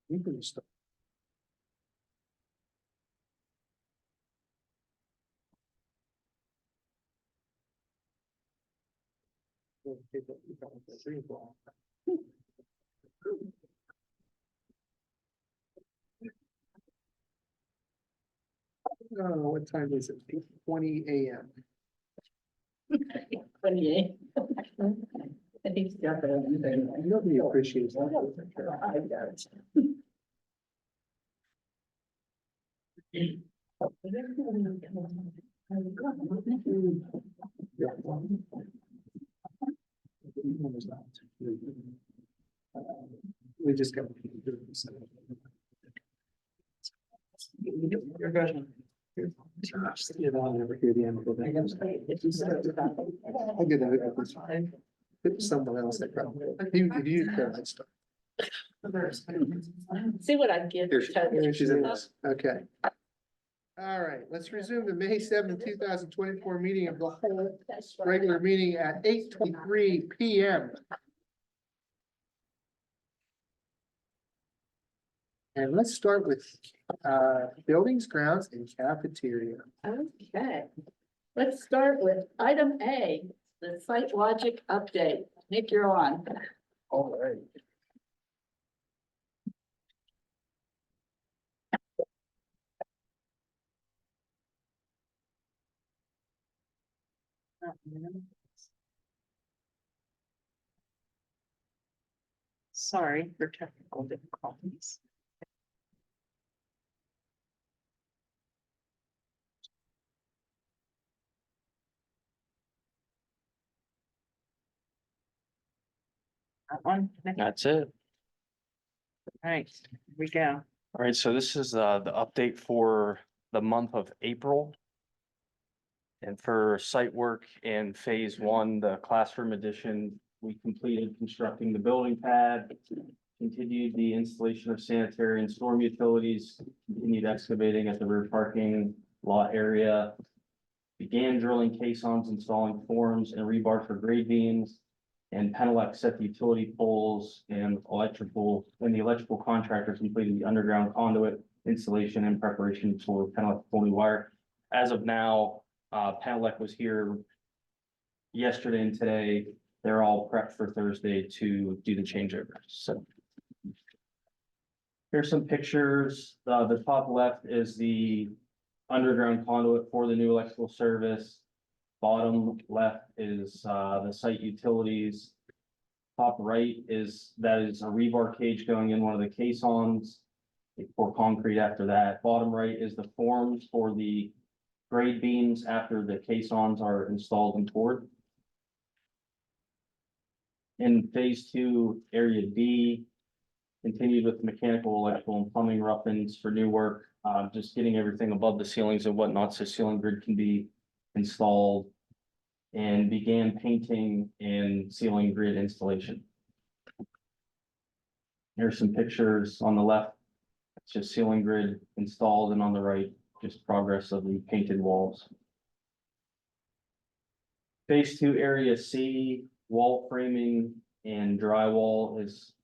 You can start. Oh, what time is it? 8:20 AM. 28. I think it's got that in there. Nobody appreciates that. I got it. We just got. You're good. I'll never hear the end of it. I'll get that. It's someone else that probably. You can start. See what I get. Here she is. Okay. All right, let's resume the May 7th, 2024 meeting of the whole regular meeting at 8:23 PM. And let's start with buildings, grounds and cafeteria. Okay, let's start with item A, the site logic update. Nick, you're on. All right. Sorry for technical difficulties. That one? That's it. All right, here we go. All right, so this is the update for the month of April. And for site work in phase one, the classroom addition, we completed constructing the building pad. Continued the installation of sanitary and storm utilities, continued excavating at the rear parking lot area. Began drilling caissons, installing forms and rebar for grade beams. And Penelec set the utility poles and the electrical contractor completed the underground conduit installation in preparation for Penelec fully wire. As of now, Penelec was here yesterday and today. They're all prepped for Thursday to do the changeover, so. Here's some pictures. The top left is the underground conduit for the new electrical service. Bottom left is the site utilities. Top right is a rebar cage going in one of the caissons. They pour concrete after that. Bottom right is the forms for the grade beams after the caissons are installed and poured. In phase two, area B, continued with mechanical, electrical and plumbing rough-ins for new work. Just getting everything above the ceilings and whatnot so ceiling grid can be installed. And began painting and ceiling grid installation. Here's some pictures on the left. It's just ceiling grid installed, and on the right, just progress of the painted walls. Phase two, area C, wall framing and drywall is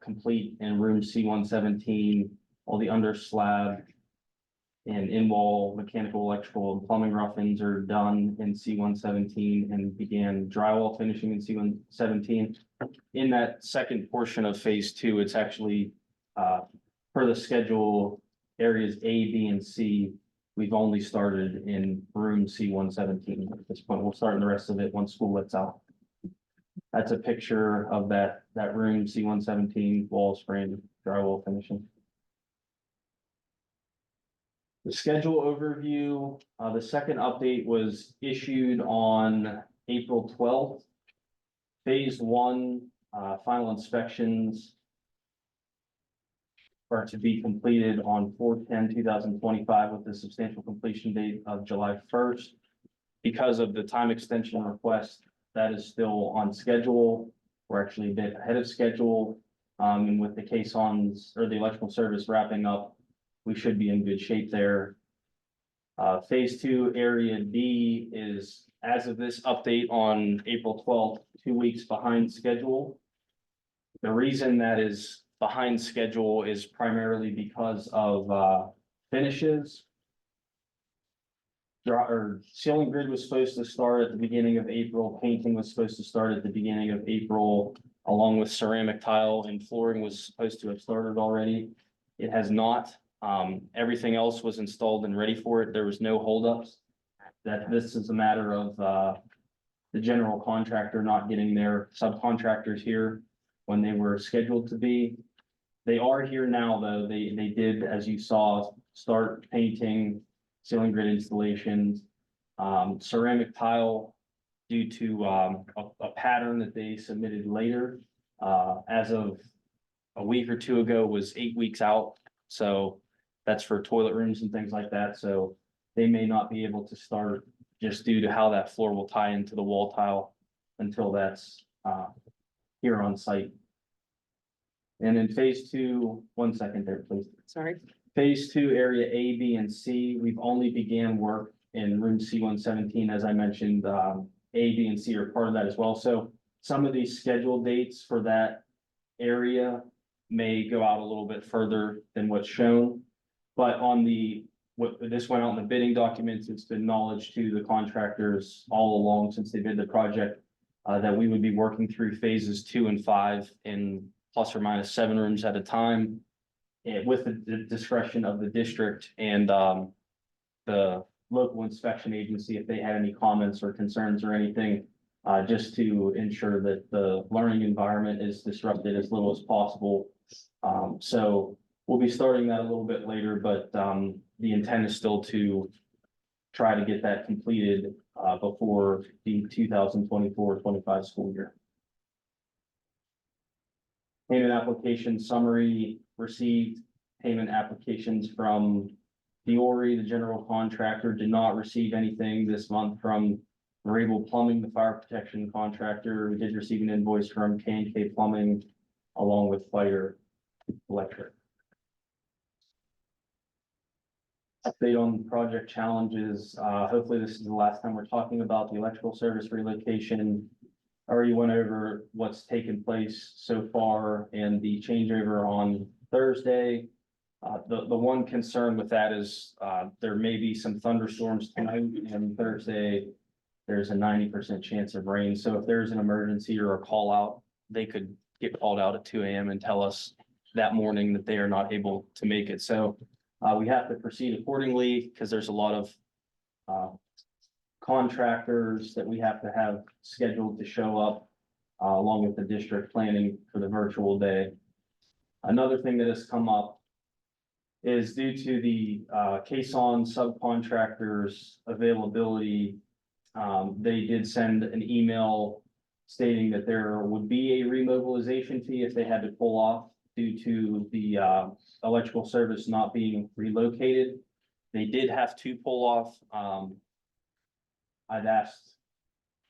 complete in room C117. All the under slab and in-wall mechanical, electrical and plumbing rough-ins are done in C117 and began drywall finishing in C117. In that second portion of phase two, it's actually per the schedule, areas A, B, and C. We've only started in room C117 at this point. We'll start in the rest of it once school lets out. That's a picture of that room C117 walls frame drywall finishing. The schedule overview, the second update was issued on April 12th. Phase one, final inspections are to be completed on 4/10/2025 with the substantial completion date of July 1st. Because of the time extension request, that is still on schedule. We're actually a bit ahead of schedule. And with the caissons or the electrical service wrapping up, we should be in good shape there. Phase two, area D is, as of this update on April 12th, 2 weeks behind schedule. The reason that is behind schedule is primarily because of, finishes. Ceiling grid was supposed to start at the beginning of April, painting was supposed to start at the beginning of April, along with ceramic tile and flooring was supposed to have started already. It has not. Everything else was installed and ready for it. There was no holdups. That this is a matter of, the general contractor not getting their subcontractors here when they were scheduled to be. They are here now, though. They did, as you saw, start painting, ceiling grid installations, ceramic tile due to, a pattern that they submitted later. As of a week or two ago was 8 weeks out. So that's for toilet rooms and things like that. So they may not be able to start just due to how that floor will tie into the wall tile until that's, here on site. And in phase two, 1 second there, please. Sorry. Phase two, area A, B, and C, we've only began work in room C-117, as I mentioned, A, B, and C are part of that as well. So some of these scheduled dates for that area may go out a little bit further than what's shown. But on this went out in the bidding documents, it's been knowledge to the contractors all along since they bid the project, that we would be working through phases 2 and 5 in plus or minus 7 rooms at a time, with the discretion of the district and, the local inspection agency, if they had any comments or concerns or anything, just to ensure that the learning environment is disrupted as little as possible. So we'll be starting that a little bit later, but, the intent is still to try to get that completed, before the 2024-25 school year. Payment application summary received. Payment applications from Fiore, the general contractor, did not receive anything this month from Rabel Plumbing, the fire protection contractor. We did receive an invoice from K&K Plumbing along with Fire Electric. Update on project challenges. Hopefully this is the last time we're talking about the electrical service relocation. I already went over what's taken place so far and the changeover on Thursday. The one concern with that is, there may be some thunderstorms tonight and Thursday. There's a 90% chance of rain. So if there's an emergency or a call out, they could get called out at 2 a.m. and tell us that morning that they are not able to make it. So we have to proceed accordingly because there's a lot of contractors that we have to have scheduled to show up, along with the district planning for the virtual day. Another thing that has come up is due to the Caisson subcontractors availability. They did send an email stating that there would be a remobilization fee if they had to pull off due to the electrical service not being relocated. They did have to pull off. I've asked,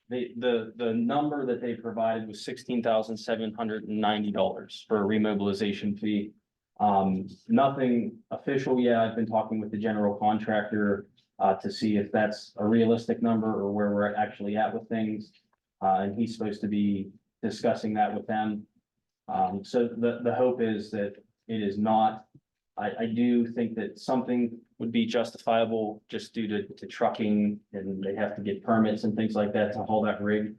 the number that they provided was $16,790 for a remobilization fee. Nothing official yet. I've been talking with the general contractor to see if that's a realistic number or where we're actually at with things. And he's supposed to be discussing that with them. So the hope is that it is not. I do think that something would be justifiable just due to trucking and they have to get permits and things like that to haul that rig.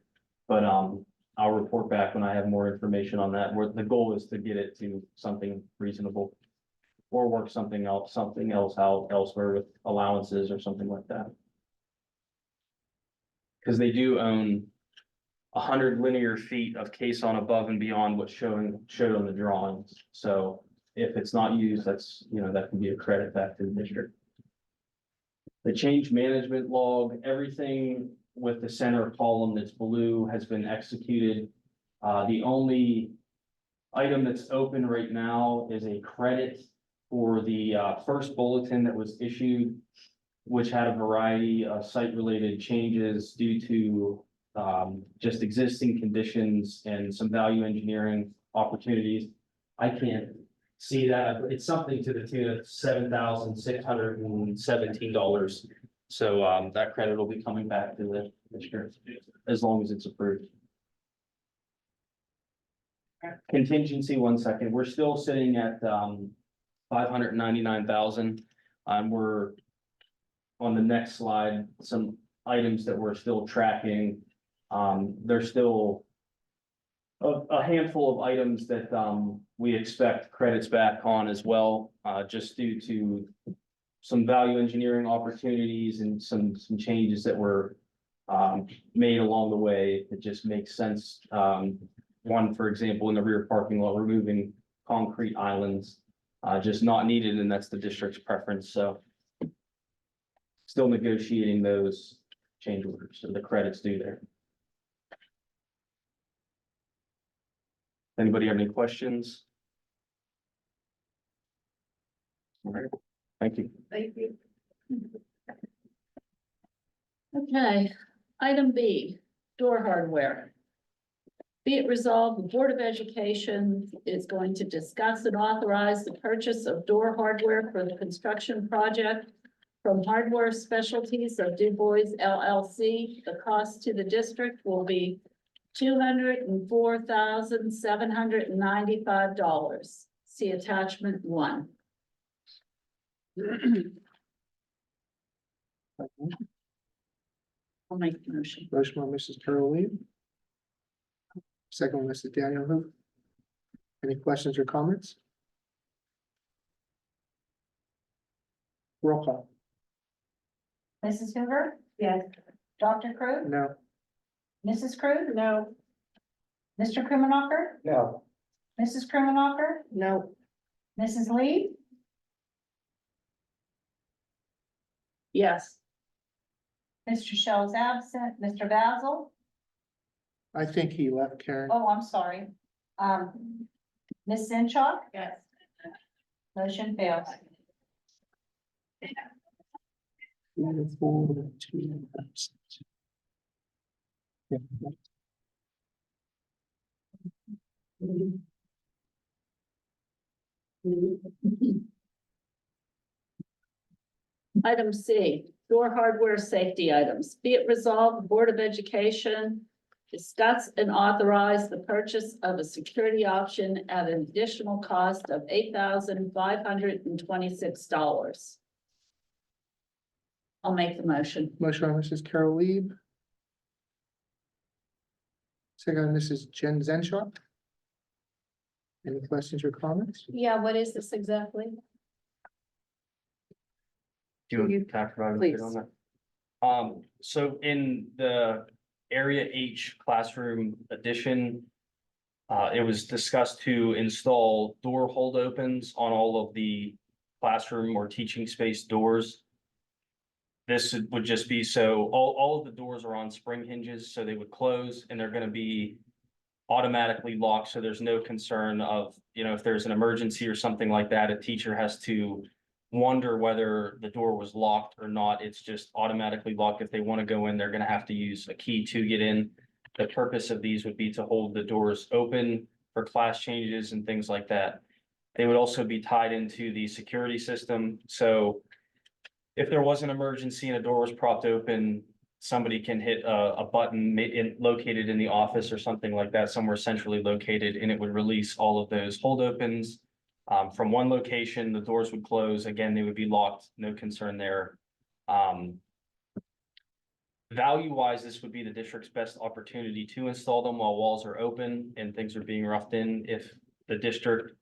But I'll report back when I have more information on that, where the goal is to get it to something reasonable. Or work something else out elsewhere with allowances or something like that. Because they do own 100 linear feet of caisson above and beyond what's showed on the drawings. So if it's not used, that's, that can be a credit back to the district. The change management log, everything with the center column that's blue has been executed. The only item that's open right now is a credit for the first bulletin that was issued, which had a variety of site-related changes due to just existing conditions and some value engineering opportunities. I can't see that. It's something to the tune of $7,617. So that credit will be coming back to the district as long as it's approved. contingency, 1 second, we're still sitting at, 599,000. We're on the next slide, some items that we're still tracking. There's still a handful of items that, we expect credits back on as well, just due to some value engineering opportunities and some changes that were, made along the way. It just makes sense. One, for example, in the rear parking lot, removing concrete islands, just not needed, and that's the district's preference, so. Still negotiating those change orders, so the credits due there. Anybody have any questions? All right, thank you. Thank you. Okay, item B, door hardware. Be it resolved, the Board of Education is going to discuss and authorize the purchase of door hardware for the construction project from Hardware Specialties of Du Bois LLC. The cost to the district will be $204,795. See attachment 1. I'll make the motion. Motion by Mrs. Carol Lee. Second by Mrs. Daniel Hoop. Any questions or comments? Roll call. Mrs. Hoover? Yes. Dr. Crew? No. Mrs. Crew? No. Mr. Krimenacher? No. Mrs. Krimenacher? No. Mrs. Lee? Yes. Mr. Shell is absent. Mr. Basil? I think he left, Karen. Oh, I'm sorry. Ms. Zenshaw? Yes. Motion fails. 4, 2, absent. Yeah. Item C, door hardware safety items. Be it resolved, the Board of Education discuss and authorize the purchase of a security option at an additional cost of $8,526. I'll make the motion. Motion by Mrs. Carol Lieb. Second by Mrs. Jen Zenshaw. Any questions or comments? Yeah, what is this exactly? Do you want to talk about it Please. on that? So in the Area H classroom addition, it was discussed to install door hold opens on all of the classroom or teaching space doors. This would just be so all of the doors are on spring hinges, so they would close and they're gonna be automatically locked, so there's no concern of, if there's an emergency or something like that, a teacher has to wonder whether the door was locked or not. It's just automatically locked. If they want to go in, they're gonna have to use a key to get in. The purpose of these would be to hold the doors open for class changes and things like that. They would also be tied into the security system, so if there was an emergency and a door was propped open, somebody can hit a button located in the office or something like that, somewhere centrally located, and it would release all of those hold opens. From one location, the doors would close. Again, they would be locked, no concern there. Value wise, this would be the district's best opportunity to install them while walls are open and things are being roughed in. If the district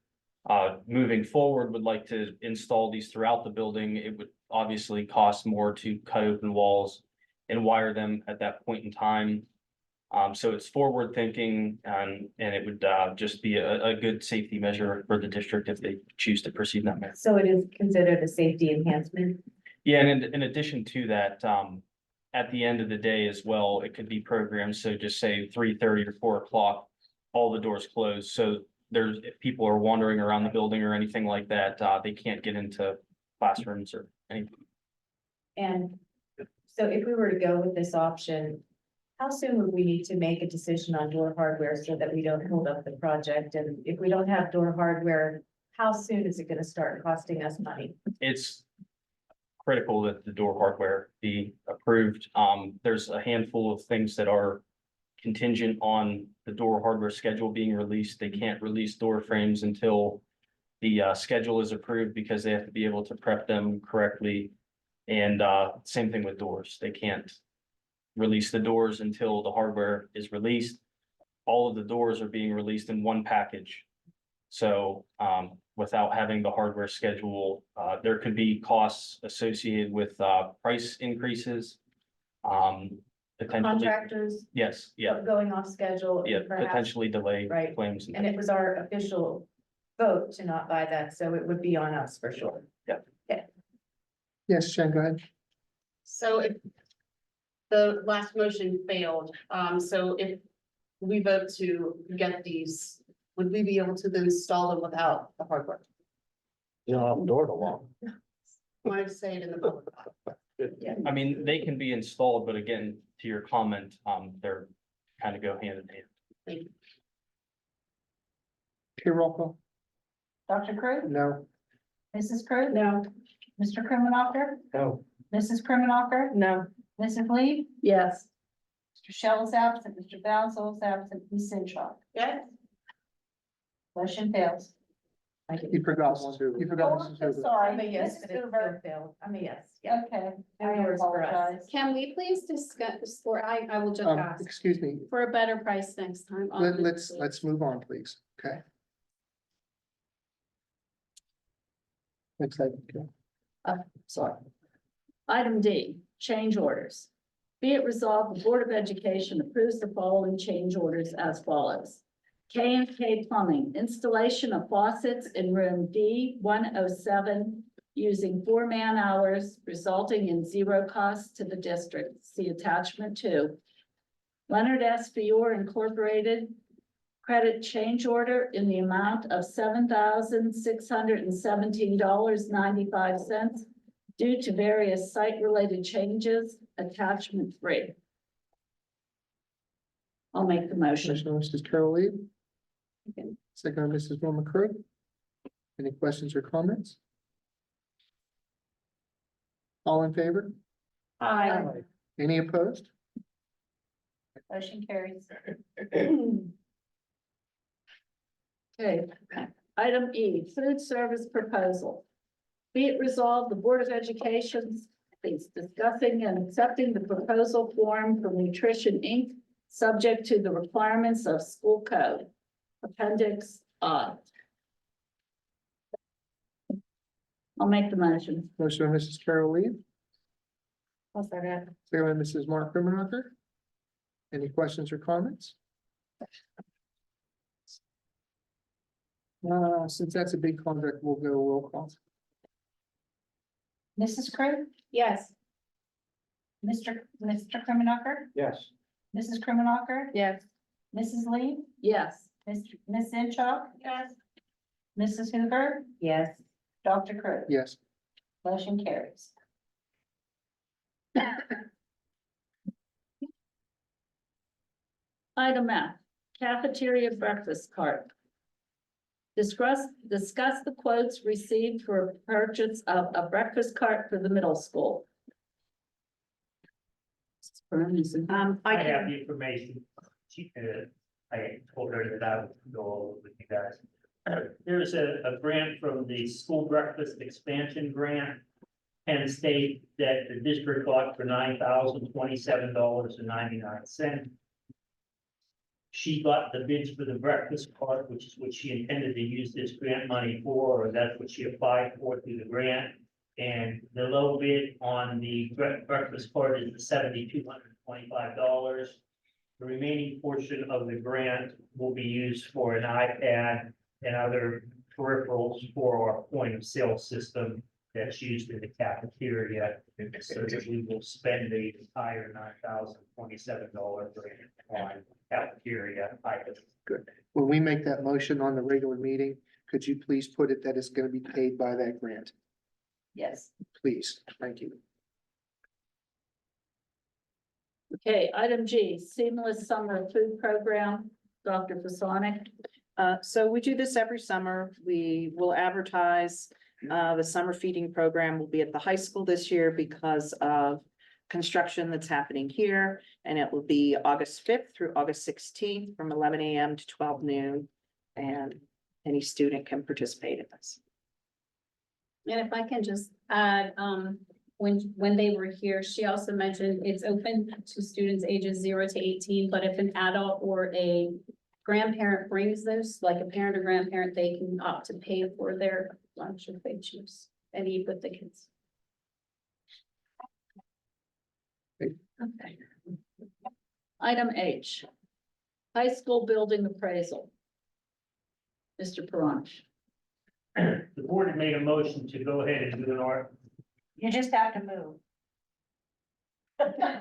moving forward would like to install these throughout the building, it would obviously cost more to cut open walls and wire them at that point in time. So it's forward thinking and it would just be a good safety measure for the district if they choose to proceed that way. So it is considered a safety enhancement? Yeah, and in addition to that, at the end of the day as well, it could be programmed, so just say 3:30 or 4 o'clock, all the doors close, so if people are wandering around the building or anything like that, they can't get into classrooms or anything. And so if we were to go with this option, how soon would we need to make a decision on door hardware so that we don't hold up the project? And if we don't have door hardware, how soon is it gonna start costing us money? It's critical that the door hardware be approved. There's a handful of things that are contingent on the door hardware schedule being released. They can't release door frames until the schedule is approved because they have to be able to prep them correctly. And same thing with doors. They can't release the doors until the hardware is released. All of the doors are being released in one package. So without having the hardware schedule, there could be costs associated with price increases. Potentially, Contractors yes, yeah, going off schedule. yeah, and perhaps- potentially delay Right. claims. And it was our official vote to not buy that, so it would be on us for sure. Yes, Jen, go ahead. So if the last motion failed, so if we vote to get these, would we be able to then install them without the hardware? You don't have a door to lock. Want to say it in the public. I mean, they can be installed, but again, to your comment, they're kind of go hand in hand. Okay, roll call. Dr. Crew, No. Mrs. Crew, No. Mr. Krimenacher, No. Mrs. Krimenacher, No. Mrs. Lee, Yes. Mr. Shell is absent, Mr. Basil is absent, Ms. Zenshaw. Yes. Motion fails. You forgot one. You forgot Oh, Mrs. I'm Hoover. sorry, I'm a yes, Mrs. but it Hoover. still failed. I'm a yes, yeah. Okay, Two I years for us. apologize. Can we please discuss, or I will just ask Excuse me, for a better price next time. on this, let's move on, please, okay? Next item, okay. Sorry. Item D, change orders. Be it resolved, the Board of Education approves the following change orders as follows. K and K Plumbing, installation of faucets in room D 107 using 4 man-hours, resulting in 0 cost to the district. See attachment 2. Leonard S. Fior Incorporated, credit change order in the amount of $7,617.95 due to various site-related changes, attachment 3. I'll make the motion. Motion by Mrs. Carol Lee. Okay. Second by Mrs. Wilma Crew. Any questions or comments? All in favor? Aye. Any opposed? Motion carries. Okay, item E, food service proposal. Be it resolved, the Board of Education is discussing and accepting the proposal form from Nutrition Inc., subject to the requirements of school code. Appendix I. I'll make the motion. Motion by Mrs. Carol Lee, What's that? second by Mrs. Mark Krimenacher. Any questions or comments? Since that's a big contract, we'll go roll call. Mrs. Crew, Yes. Mr. Krimenacher, Yes. Mrs. Krimenacher, Yes. Mrs. Lee, Yes. Ms. Zenshaw. Yes. Mrs. Hoover, Yes, Dr. Crew. Yes. Motion carries. Item F, cafeteria breakfast cart. Discuss the quotes received for purchase of a breakfast cart for the middle school. I I have can, the information. I told her that I would go over with you guys. There's a grant from the school breakfast expansion grant. Penn State that the district got for $9,027.99. She got the bids for the breakfast cart, which is what she intended to use this grant money for, or that's what she applied for through the grant. And the low bid on the breakfast cart is $7,225. The remaining portion of the grant will be used for an iPad and other peripherals for our point of sale system that's used in the cafeteria. So that we will spend the entire $9,027 grant on cafeteria items. When we make that motion on the regular meeting, could you please put it that it's gonna be paid by that grant? Yes. Please, thank you. Okay, item G, seamless summer food program, Dr. Fasonic. so we do this every summer. We will advertise. The summer feeding program will be at the high school this year because of construction that's happening here, and it will be August 5th through August 16th from 11 a.m. to 12 noon. And any student can participate in this. And if I can just add, when they were here, she also mentioned it's open to students ages 0 to 18, but if an adult or a grandparent brings this, like a parent or grandparent, they can opt to pay for their lunch if they choose and eat with the kids. Okay. Item H, high school building appraisal. Mr. Paranj. The board had made a motion to go ahead and do an art. You just have to move. Okay.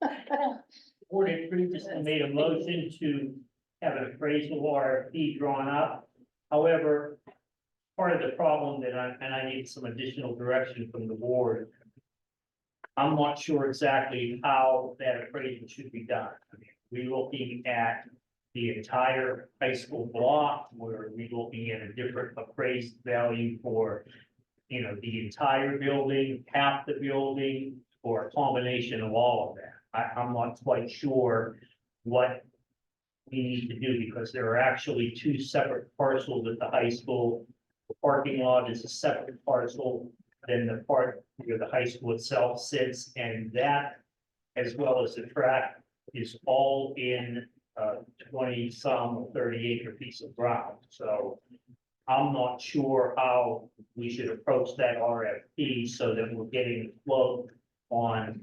The board had previously made a motion to have an appraisal RFP drawn up. However, part of the problem that I need some additional direction from the board. I'm not sure exactly how that appraisal should be done. I mean, we're looking at the entire high school block, where we're looking at a different appraised value for, you know, the entire building, half the building, or a combination of all of that. I'm not quite sure what we need to do, because there are actually two separate parcels at the high school. The parking lot is a separate parcel than the part where the high school itself sits, and that, as well as the track, is all in 20-some 30-acre piece of ground. So I'm not sure how we should approach that RFP so that we're getting a quote on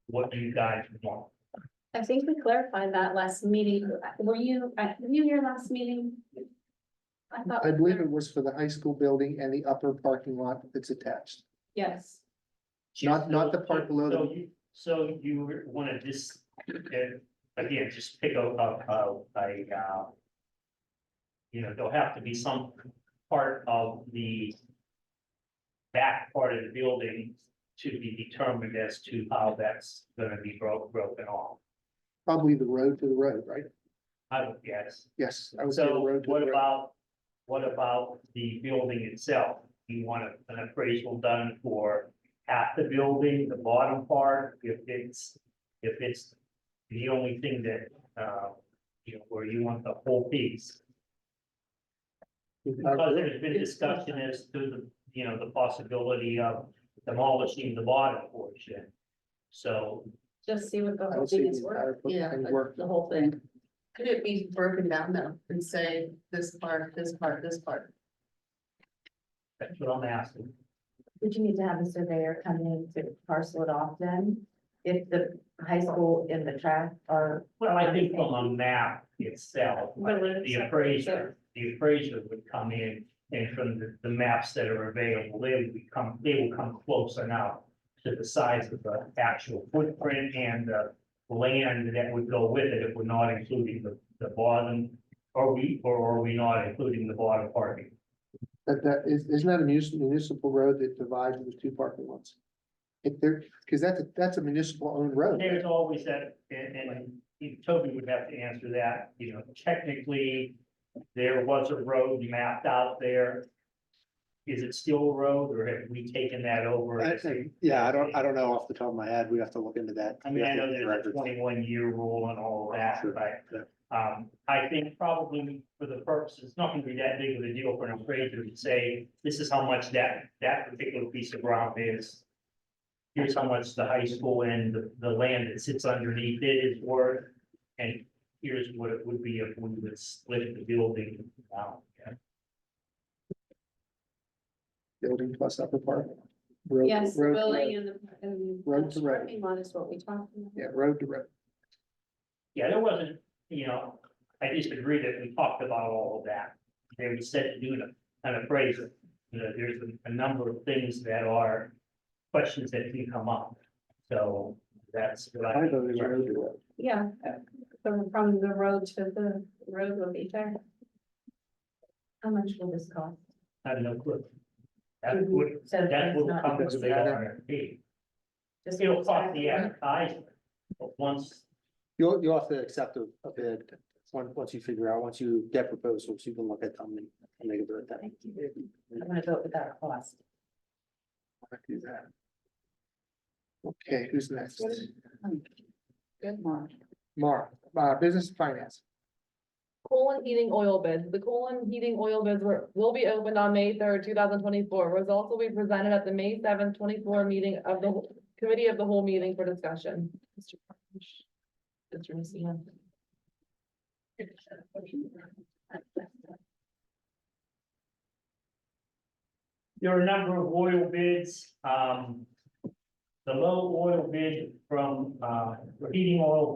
what you guys want. I think we clarified that last meeting. Were you here last meeting? thought I believe it was for the high school building and the upper parking lot that's attached. Yes. Not the part below the- So you wanna just, again, just pick you know, there'll have to be some part of the back part of the building to be determined as to how that's gonna be broken off. Probably the road to the road, right? I would guess. Yes, I would say the So road to the what road. about the building itself? You want an appraisal done for half the building, the bottom part, if it's the only thing that, you know, where you want the whole piece? Because there's been discussion as to the, you know, the possibility of demolishing the bottom portion. So, Just see what the I whole would say thing the is worth. entire Yeah, thing worked. The whole thing. Could it be broken down though and say this part, this part, this part? that's what I'm asking. Would you need to have a surveyor come in to parcel it off then? If the high school and the track are, Well, I think from a map itself, But it's the separate, appraiser would come in, and from the maps that are available, they will come close enough to the size of the actual footprint and the land that would go with it, if we're not including the bottom, or are we not including the bottom parking? Isn't that a municipal road that divides the two parking lots? If there, because that's a municipal owned road. There's always that, and Toby would have to answer that, you know, technically, there was a road mapped out there. Is it still a road, or have we taken that over? Yeah, I don't know off the top of my head. We have to look into that. I mean, I know there's a 21-year rule and all of that, Sure. but, I think probably for the purpose, it's not gonna be that big of a deal for an appraiser to say, this is how much that particular piece of ground is. Here's how much the high school and the land that sits underneath it is worth, and here's what it would be if we would split the building out. Building plus upper part. Road- Yes, the road to building road. and Road to road. parking lot is what we talked about. Yeah, road to road. Yeah, there wasn't, you know, I just agree that we talked about all of that. They were set to do an appraisal. You know, there's a number of things that are questions that can come up. So that's what I thought it was road to road. Yeah, from the road to the road will be there. how much will this cost? I have no clue. That would, So that it's will not- come with the RFP. It'll cost the advertisement, but once, You'll have to accept a bid, once you figure out, once you get proposals, you can look at them and make a bid then. Thank you. I'm gonna vote without a cost. Wanna do that. Okay, who's next? Good morning. Mark, business and finance. Colon heating oil bids. The colon heating oil bids will be opened on May 3rd, 2024. Results will be presented at the May 7th, 24 meeting of the committee of the whole meeting for discussion. Mr. Messina. There are a number of oil bids. The low oil bid from, for heating oil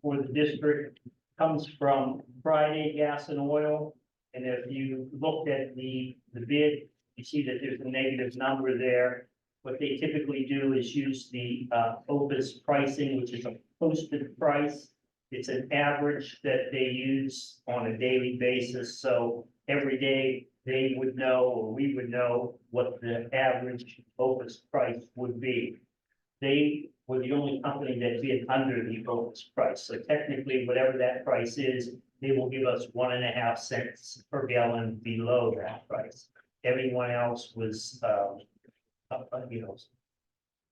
for the district comes from Friday Gas and Oil. And if you looked at the bid, you see that there's a negative number there. What they typically do is use the, Opus pricing, which is a posted price. It's an average that they use on a daily basis, so every day they would know, or we would know, what the average Opus price would be. They were the only company that bid under the Opus price, so technically, whatever that price is, they will give us 1.5 cents per gallon below that price. Everyone else was, you know,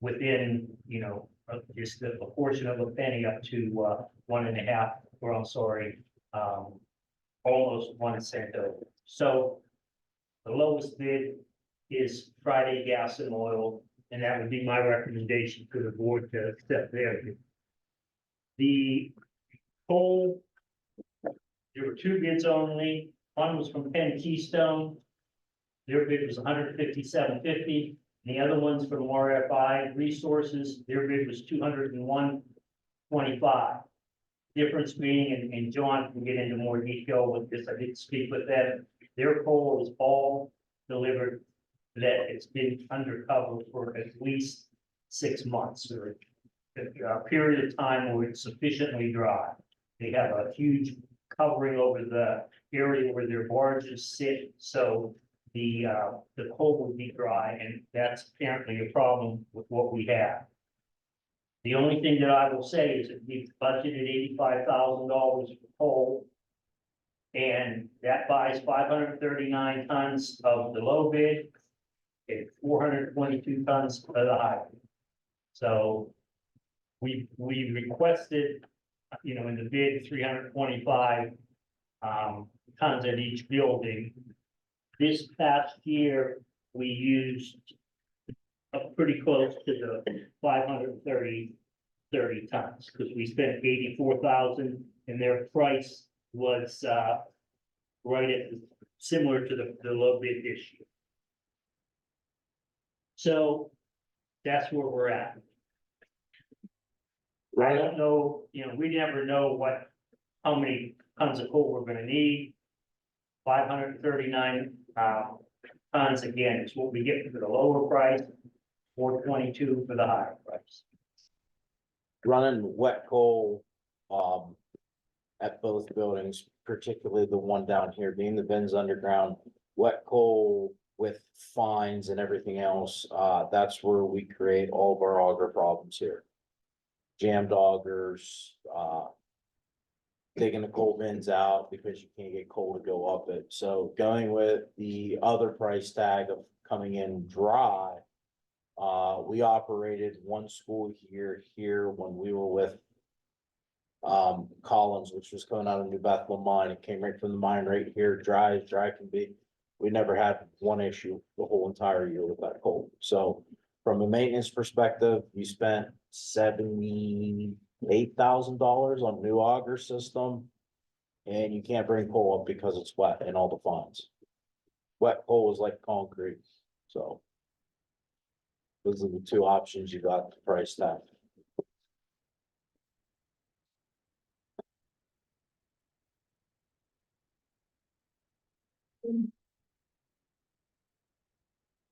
within, you know, just a portion of a penny up to 1.5, or I'm sorry, almost 1 cent over. So the lowest bid is Friday Gas and Oil, and that would be my recommendation to the board to accept their bid. The coal, there were 2 bids only. One was from Penn Keystone. Their bid was $157.50. The other one's from RFI Resources, their bid was $201.25. Difference being, and John can get into more detail with this, I did speak with them, their coal is all delivered, that it's been undercover for at least 6 months, or a period of time where it's sufficiently dry. They have a huge covering over the area where their barges sit, so the coal would be dry, and that's apparently a problem with what we have. The only thing that I will say is that we've budgeted $85,000 for coal, and that buys 539 tons of the low bid and 422 tons of the high bid. So we requested, you know, in the bid, 325 tons at each building. This past year, we used pretty close to the 530 tons, because we spent 84,000, and their price was right at similar to the low bid this year. So that's where we're at. I don't know, you know, we never know how many tons of coal we're gonna need. 539 tons, again, is what we get for the lower price, 422 for the higher price. Running wet coal, at both buildings, particularly the one down here, being the bins underground, wet coal with fines and everything else, that's where we create all of our auger problems here. Jammed augers, digging the coal bins out because you can't get coal to go up it. So going with the other price tag of coming in dry, we operated one school year here when we were with Collins, which was coming out of New Bethlehem mine. It came right from the mine right here, dry as dry can be. We never had one issue the whole entire year with that coal. So from a maintenance perspective, we spent $78,000 on new auger system. And you can't bring coal up because it's wet and all the fines. Wet coal is like concrete, so. Those are the 2 options you got to price tag.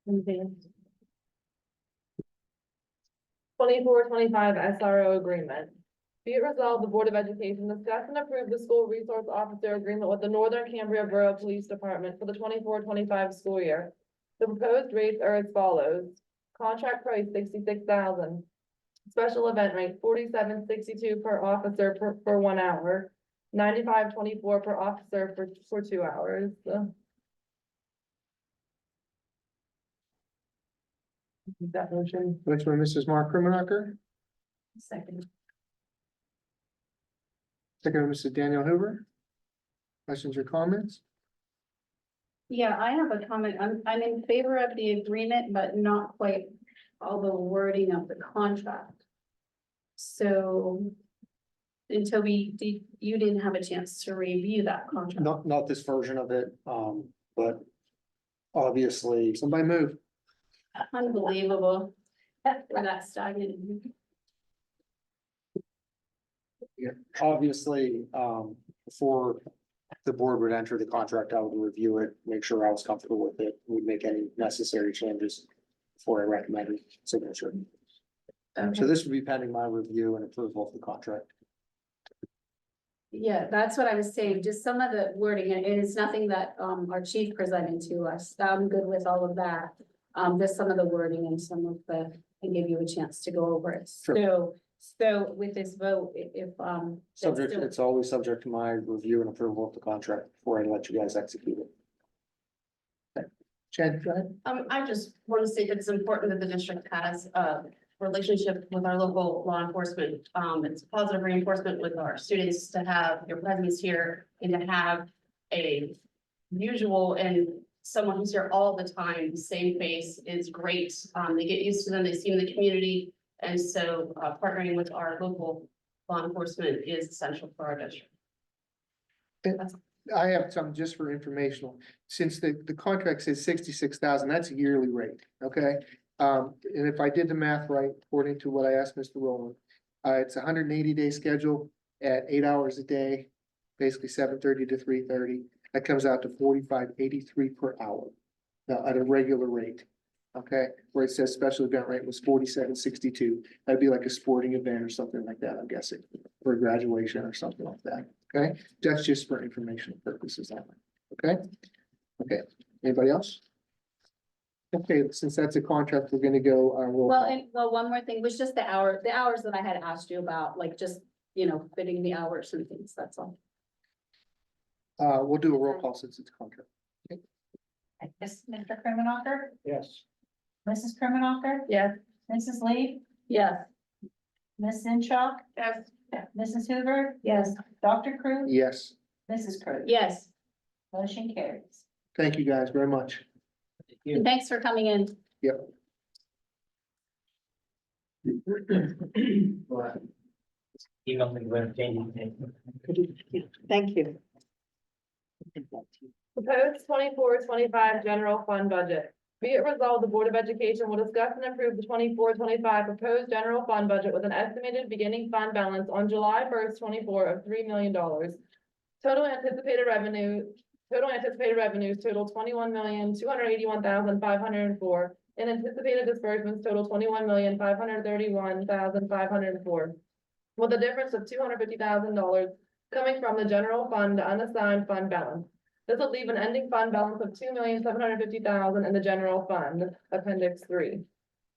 Anything? 24-25 SRO agreement. Be it resolved, the Board of Education discuss and approve the school resource officer agreement with the Northern Cambria Borough Police Department for the 24-25 school year. The proposed rates are as follows. Contract price $66,000. Special event rate $47.62 per officer for 1 hour. $95.24 per officer for 2 hours. That motion. Motion by Mrs. Mark Krimenacher, Second. second by Mrs. Daniel Hoover. Questions or comments? Yeah, I have a comment. I'm in favor of the agreement, but not quite all the wording of the contract. So until you didn't have a chance to review that contract. Not this version of it, but obviously, Somebody move. Unbelievable. We're that stagnant. obviously, before the board would enter the contract, I would review it, make sure I was comfortable with it, would make any necessary changes before I recommended signature. So this would be pending my review and approval of the contract. Yeah, that's what I was saying, just some of the wording, and it's nothing that our chief presented to us. I'm good with all of that. Just some of the wording and some of the, and give you a chance to go over it. Sure. So with this vote, if that's Subject, still- it's always subject to my review and approval of the contract before I let you guys execute it. Jen, go ahead. I just want to state that it's important that the district has a relationship with our local law enforcement. It's positive reinforcement with our students to have your presence here and to have a usual and someone who's here all the time, the same face is great. They get used to them, they see in the community. And so partnering with our local law enforcement is essential for our district. I have some just for informational, since the contract says 66,000, that's a yearly rate, okay? And if I did the math right, according to what I asked Mr. Rowland, it's a 180-day schedule at 8 hours a day, basically 7:30 to 3:30. That comes out to 45.83 per hour. Now, at a regular rate, okay? Where it says special event rate was 47.62. That'd be like a sporting event or something like that, I'm guessing, for a graduation or something like that, okay? That's just for informational purposes only, okay? Okay, anybody else? Okay, since that's a contract, we're gonna go, roll Well, call. and one more thing was just the hours that I had asked you about, like just, fitting the hours and things, that's all. We'll do a roll call since it's a contract. Yes, Mr. Krimenacher, Yes. Mrs. Krimenacher, Yes. Mrs. Lee, Yes. Ms. Zenshaw, Yes. Mrs. Hoover, Yes. Dr. Cruz, Yes, Mrs. Cruz. Yes, Motion carries. thank you guys very much. and thanks for coming in. Yep. Thank you. Proposed 24-25 general fund budget. Be it resolved, the Board of Education will discuss and approve the 24-25 proposed general fund budget with an estimated beginning fund balance on July 1st, 24 of $3 million. Total anticipated revenues total $21,281,504, and anticipated disbursements total $21,531,504. With a difference of $250,000 coming from the general fund to unassigned fund balance. This will leave an ending fund balance of $2,750,000 in the general fund, appendix 3.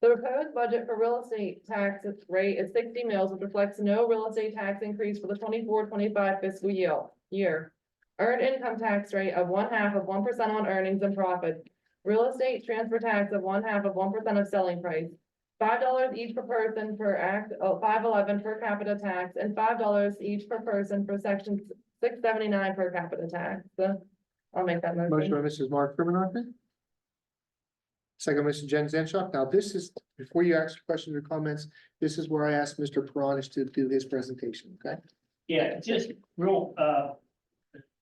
The proposed budget for real estate tax rate is 60 mills, which reflects no real estate tax increase for the 24-25 fiscal year. Earned income tax rate of 0.5% on earnings and profits. Real estate transfer tax of 0.5% of selling price. $5 each per person per Act 511 per capita tax, and $5 each per person for section 679 per capita tax. I'll make that Motion motion. by Mrs. Mark Krimenacher. Second, Mrs. Jen Zenshaw. Now, this is, before you ask questions or comments, this is where I asked Mr. Paranish to do his presentation, okay? Yeah, just real,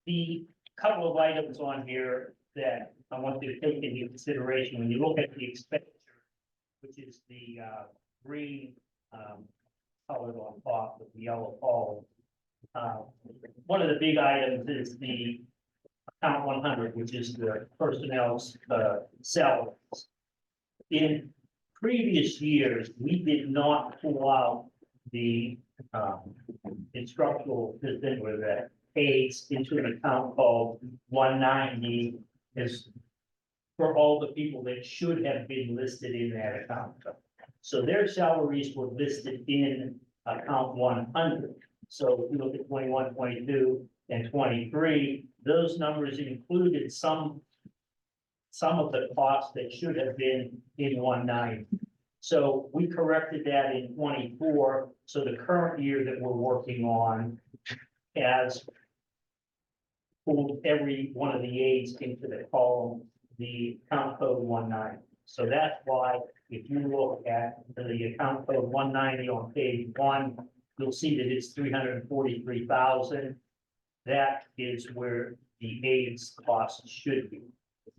the couple of items on here that I want you to take into consideration when you look at the expenditure, which is the green colored on top with the yellow column. One of the big items is the account 100, which is the personnel's salaries. In previous years, we did not pull out the instructional assistant with the aides into an account called 190 is for all the people that should have been listed in that account. So their salaries were listed in account 100. So if you look at 21, 22, and 23, those numbers included some of the costs that should have been in 190. So we corrected that in 24. So the current year that we're working on has pulled every one of the aides into the column, the account code 190. So that's why if you look at the account code 190 on page 1, you'll see that it's 343,000. That is where the aides cost should be.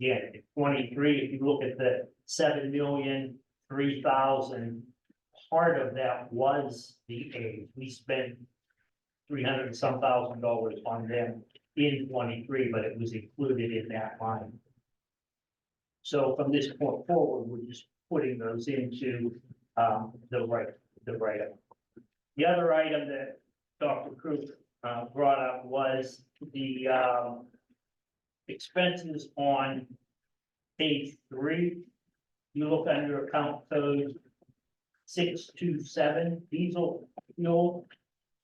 Again, in 23, if you look at the 7,003,000, part of that was the aides. We spent 300 and some thousand dollars on them in 23, but it was included in that line. So from this point forward, we're just putting those into the right item. The other item that Dr. Crook brought up was the expenses on page 3. You look under account code 627 diesel fuel.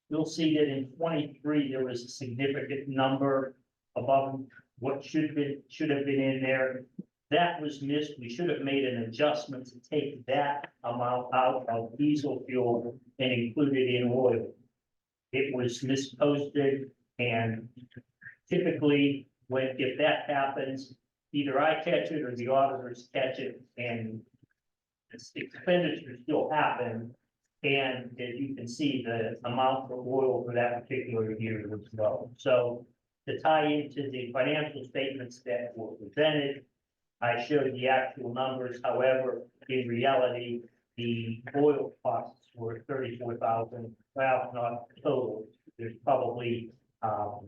You'll see that in 23, there was a significant number above what should have been in there. That was missed. We should have made an adjustment to take that amount out of diesel fuel and include it in oil. It was misposted, and typically if that happens, either I catch it or the auditors catch it, and expenditures still happen. And as you can see, the amount for oil for that particular year was low. So to tie into the financial statements that were presented, I showed the actual numbers. However, in reality, the oil costs were 34,000. Well, not total. There's probably, a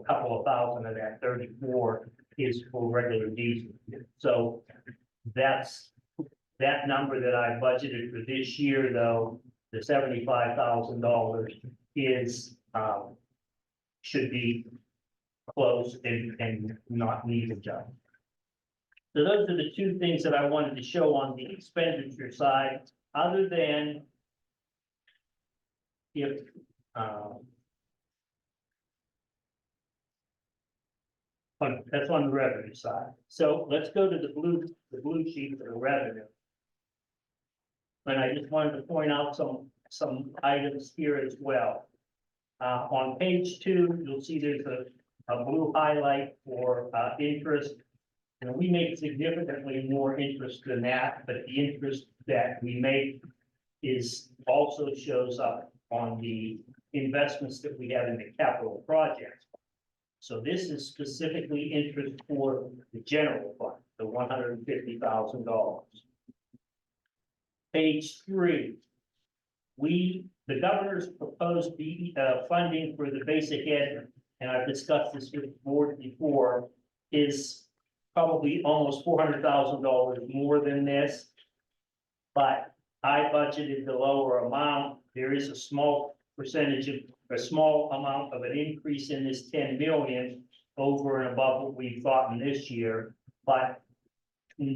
couple of thousand of that 34 is for regular diesel. So that's that number that I budgeted for this year, though. The $75,000 is, should be close and not need adjustment. So those are the two things that I wanted to show on the expenditure side, other than if, that's on the revenue side. So let's go to the blue sheet for the revenue. And I just wanted to point out some items here as well. On page 2, you'll see there's a blue highlight for interest. And we make significantly more interest than that, but the interest that we make also shows up on the investments that we have in the capital projects. So this is specifically interest for the general fund, the $150,000. Page 3, the governor's proposed funding for the basic ed, and I've discussed this with the board before, is probably almost $400,000 more than this. But I budgeted the lower amount. There is a small amount of an increase in this 10 million over and above what we thought in this year, but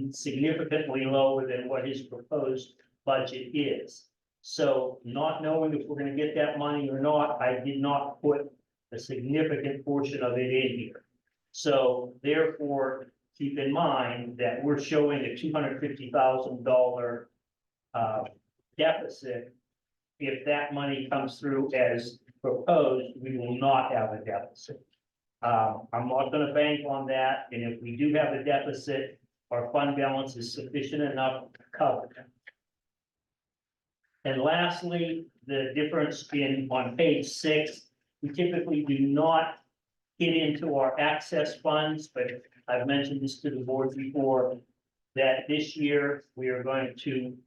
significantly lower than what his proposed budget is. So not knowing if we're going to get that money or not, I did not put a significant portion of it in here. So therefore, keep in mind that we're showing a $250,000 deficit. If that money comes through as proposed, we will not have a deficit. I'm not going to bank on that, and if we do have a deficit, our fund balance is sufficient enough to cover it. And lastly, the difference on page 6, we typically do not get into our access funds, but I've mentioned this to the board before, that this year we are going to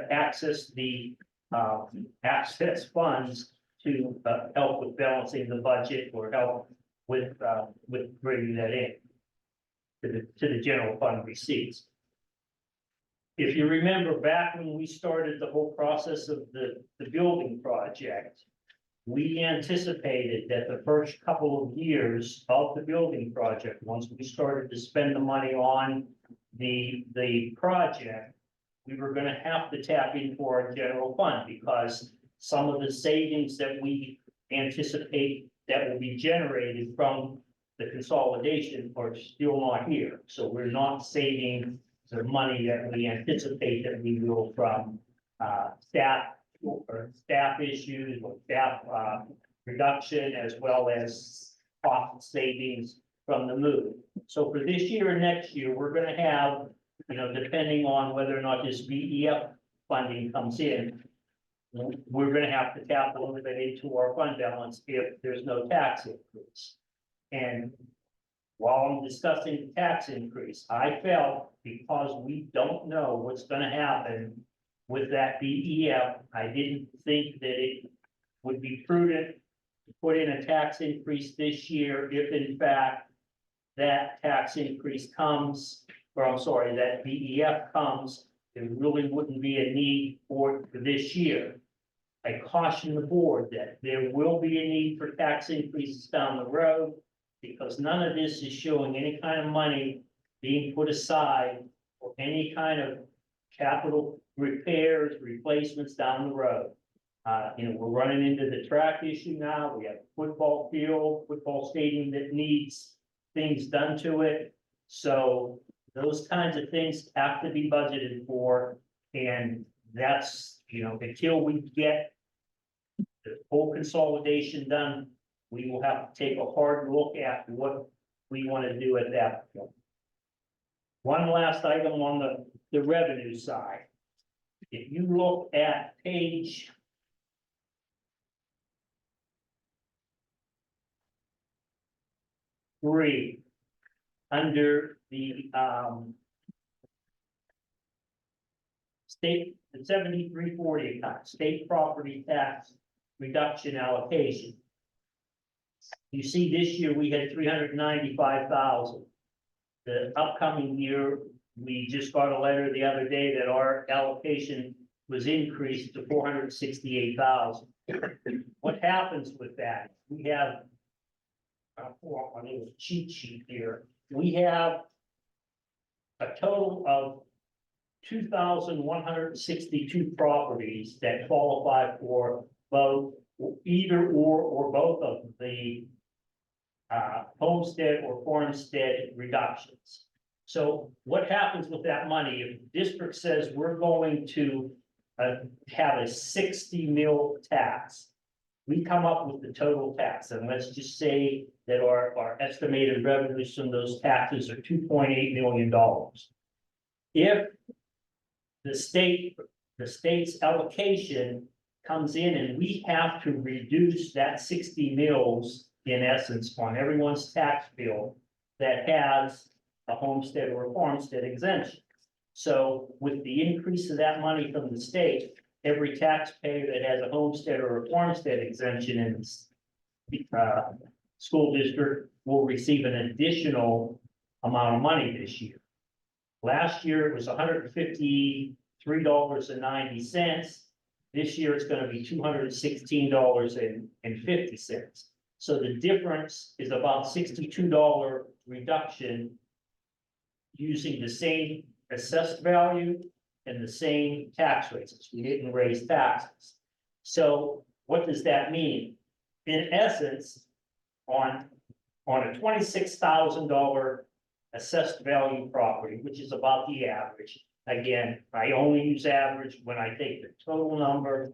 access the access funds to help with balancing the budget or help with bringing that in to the general fund receipts. If you remember back when we started the whole process of the building project, we anticipated that the first couple of years of the building project, once we started to spend the money on the project, we were going to have to tap into our general fund, because some of the savings that we anticipate that will be generated from the consolidation are still not here. So we're not saving the money that we anticipate that we will from, staff or staff issues or staff, reduction as well as cost savings from the move. So for this year and next year, we're gonna have, you know, depending on whether or not this BEF funding comes in, we're gonna have to tap a little bit into our fund balance if there's no tax increase. And while I'm discussing the tax increase, I felt because we don't know what's gonna happen with that BEF, I didn't think that it would be prudent to put in a tax increase this year if in fact that tax increase comes, or I'm sorry, that BEF comes, there really wouldn't be a need for it for this year. I caution the board that there will be a need for tax increases down the road because none of this is showing any kind of money being put aside for any kind of capital repairs, replacements down the road. You know, we're running into the track issue now. We have a football field, football stadium that needs things done to it. So those kinds of things have to be budgeted for. And that's, you know, until we get the full consolidation done, we will have to take a hard look at what we want to do at that point. One last item on the revenue side. If you look at page 3, under the state, the 7340 account, state property tax reduction allocation. You see, this year we had 395,000. The upcoming year, we just got a letter the other day that our allocation was increased to 468,000. What happens with that? We have, I'll pull up my little cheat sheet here. We have a total of 2,162 properties that qualify for both either or both of the homestead or farmstead reductions. So what happens with that money? If the district says we're going to have a 60 mil tax, we come up with the total tax, and let's just say that our estimated revenues from those taxes are $2.8 million. If the state's allocation comes in and we have to reduce that 60 mils in essence on everyone's tax bill that has a homestead or a farmstead exemption. So with the increase of that money from the state, every taxpayer that has a homestead or a farmstead exemption in the school district will receive an additional amount of money this year. Last year it was $153.90. This year it's going to be $216.50. So the difference is about $62 reduction using the same assessed value and the same tax rates. We didn't raise taxes. So what does that mean? In essence, on a $26,000 assessed value property, which is about the average. Again, I only use average when I take the total number,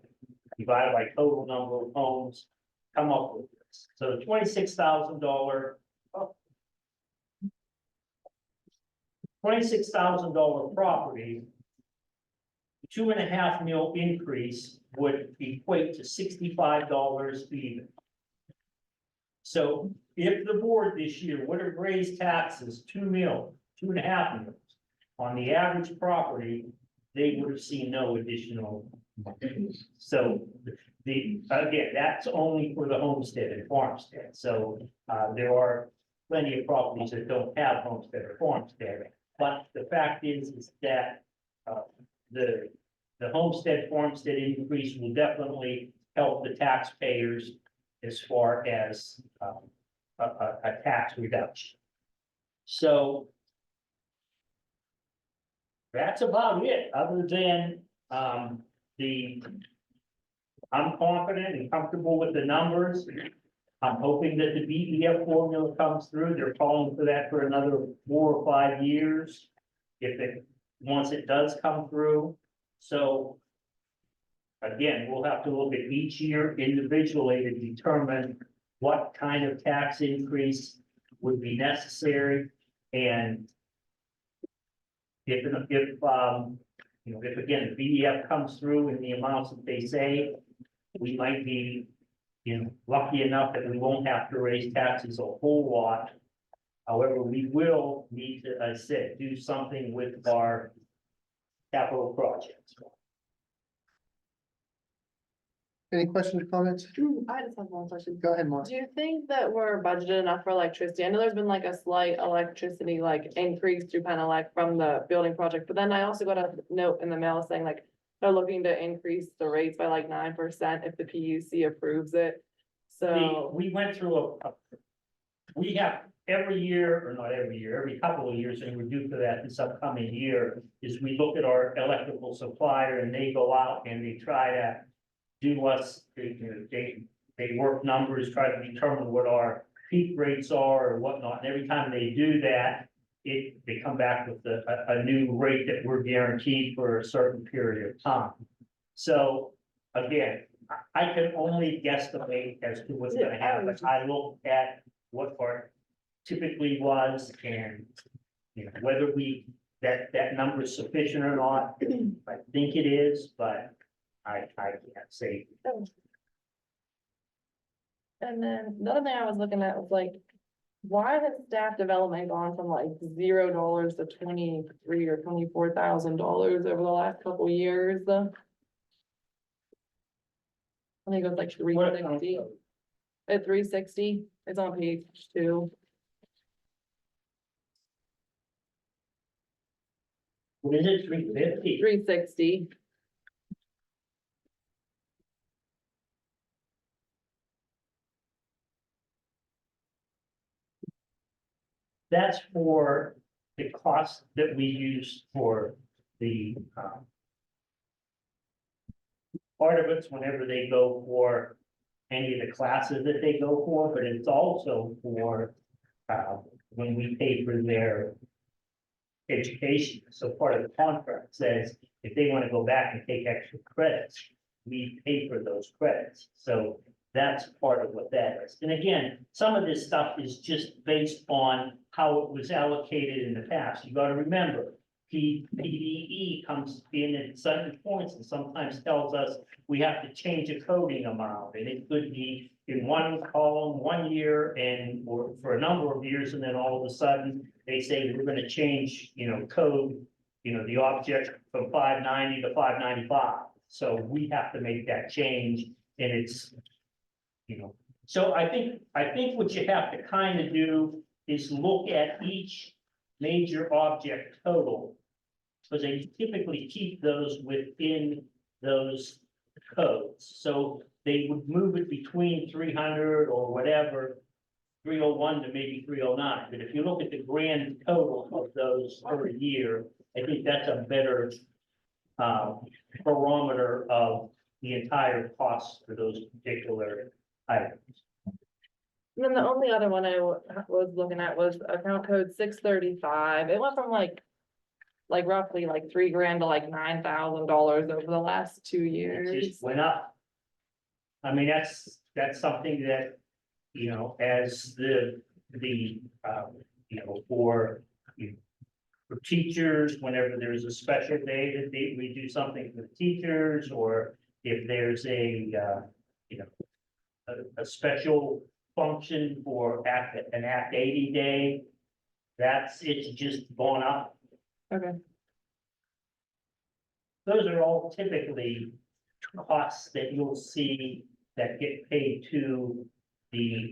divided by total number of homes, come up with this. So the $26,000 property, 2.5 mil increase would equate to $65 even. So if the board this year would have raised taxes 2.5 mils on the average property, they would have seen no additional. So again, that's only for the homestead and farmstead. So there are plenty of properties that don't have homestead or farmstead. But the fact is that the homestead farmstead increase will definitely help the taxpayers as far as a tax reduction. So that's about it, other than I'm confident and comfortable with the numbers. I'm hoping that the BEF formula comes through. They're calling for that for another 4 or 5 years. If it once it does come through. So again, we'll have to look at each year individually to determine what kind of tax increase would be necessary. And if, you know, if again, the BEF comes through in the amounts that they say, we might be, you know, lucky enough that we won't have to raise taxes a whole lot. However, we will need to, as I said, do something with our capital projects. Any questions or comments? I just have one question. Go ahead, Mark. Do you think that we're budgeted enough for electricity? I know there's been like a slight electricity like increase to kind of like from the building project, but then I also got a note in the mail saying like they're looking to increase the rates by like 9% if the PUC approves it. So, We went through we have every year, or not every year, every couple of years, and we're due for that this upcoming year, is we look at our electrical supplier and they go out and they try to do us, they work numbers, try to determine what our peak rates are or whatnot, and every time they do that, they come back with a new rate that we're guaranteed for a certain period of time. So, again, I can only guesstimate as to what's gonna happen. I look at what our typically was and, you know, whether that number is sufficient or not. I think it is, but I can't say. and then the other thing I was looking at was like, why has staff development gone from like $0 to $23,000 or $24,000 over the last couple of years? I think it was like 360. At 360, it's on page 2. What is it, 350? 360. That's for the cost that we use for the, part of it's whenever they go for any of the classes that they go for, but it's also for, when we pay for their education. So part of the contract says if they want to go back and take extra credits, we pay for those credits. So that's part of what that is. And again, some of this stuff is just based on how it was allocated in the past. You gotta remember, PDE comes in at certain points and sometimes tells us we have to change a coding amount. And it could be in one column, 1 year, or for a number of years, and then all of a sudden, they say we're gonna change, you know, code, you know, the object from 590 to 595. So we have to make that change, and it's, you know, so I think what you have to kind of do is look at each major object total. Because they typically keep those within those codes, so they would move it between 300 or whatever, 301 to maybe 309, but if you look at the grand total of those per year, I think that's a better barometer of the entire cost for those particular items. And then the only other one I was looking at was account code 635. It went from like roughly like $3,000 to like $9,000 over the last 2 It years. just went up. I mean, that's something that, you know, as you know, for teachers, whenever there's a special day that we do something for the teachers, or if there's a special function for an Act 80 day, it's just gone up. Okay. Those are all typically costs that you'll see that get paid to the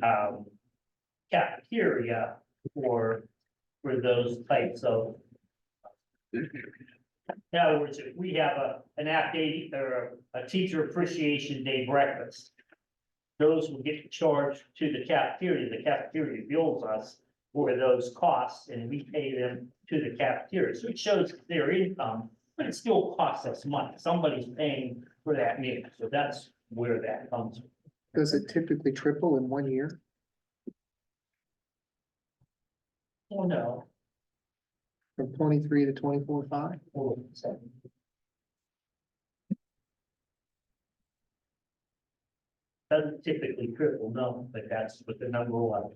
cafeteria for those types of. In other words, if we have an Act 80 or a teacher appreciation day breakfast, those will get charged to the cafeteria bills us for those costs, and we pay them to the cafeteria, so it shows their income, but it still costs us money, somebody's paying for that meal, so that's where that comes from. Does it typically triple in 1 year? Oh, no. from 23 to 24.5. Doesn't typically triple, no, but that's what the number was.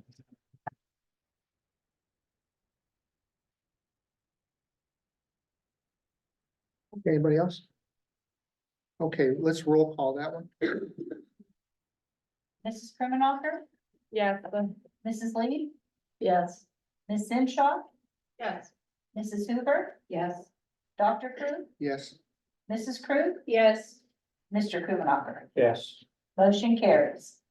Anybody else? Okay, let's roll call that one. Mrs. Krimenacher, Yes, Mrs. Lee, Yes. Ms. Zenshaw, Yes. Mrs. Hoover, Yes. Dr. Krug, Yes, Mrs. Krug, Yes. Mr. Krimenacher. Yes. Motion carries.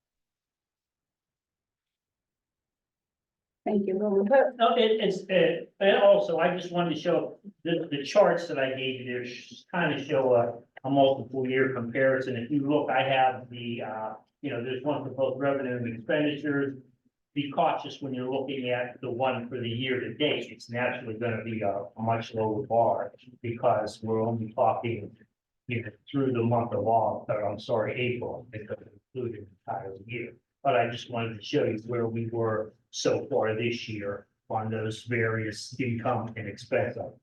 Thank you, Roland. No, and also, I just wanted to show, the charts that I gave you there kind of show a multiple year comparison. If you look, I have the, there's one for both revenue and expenditures. Be cautious when you're looking at the one for the year to date. It's naturally gonna be a much lower bar because we're only talking, through the month of April, it doesn't include the entire year. But I just wanted to show you where we were so far this year on those various income and expense items.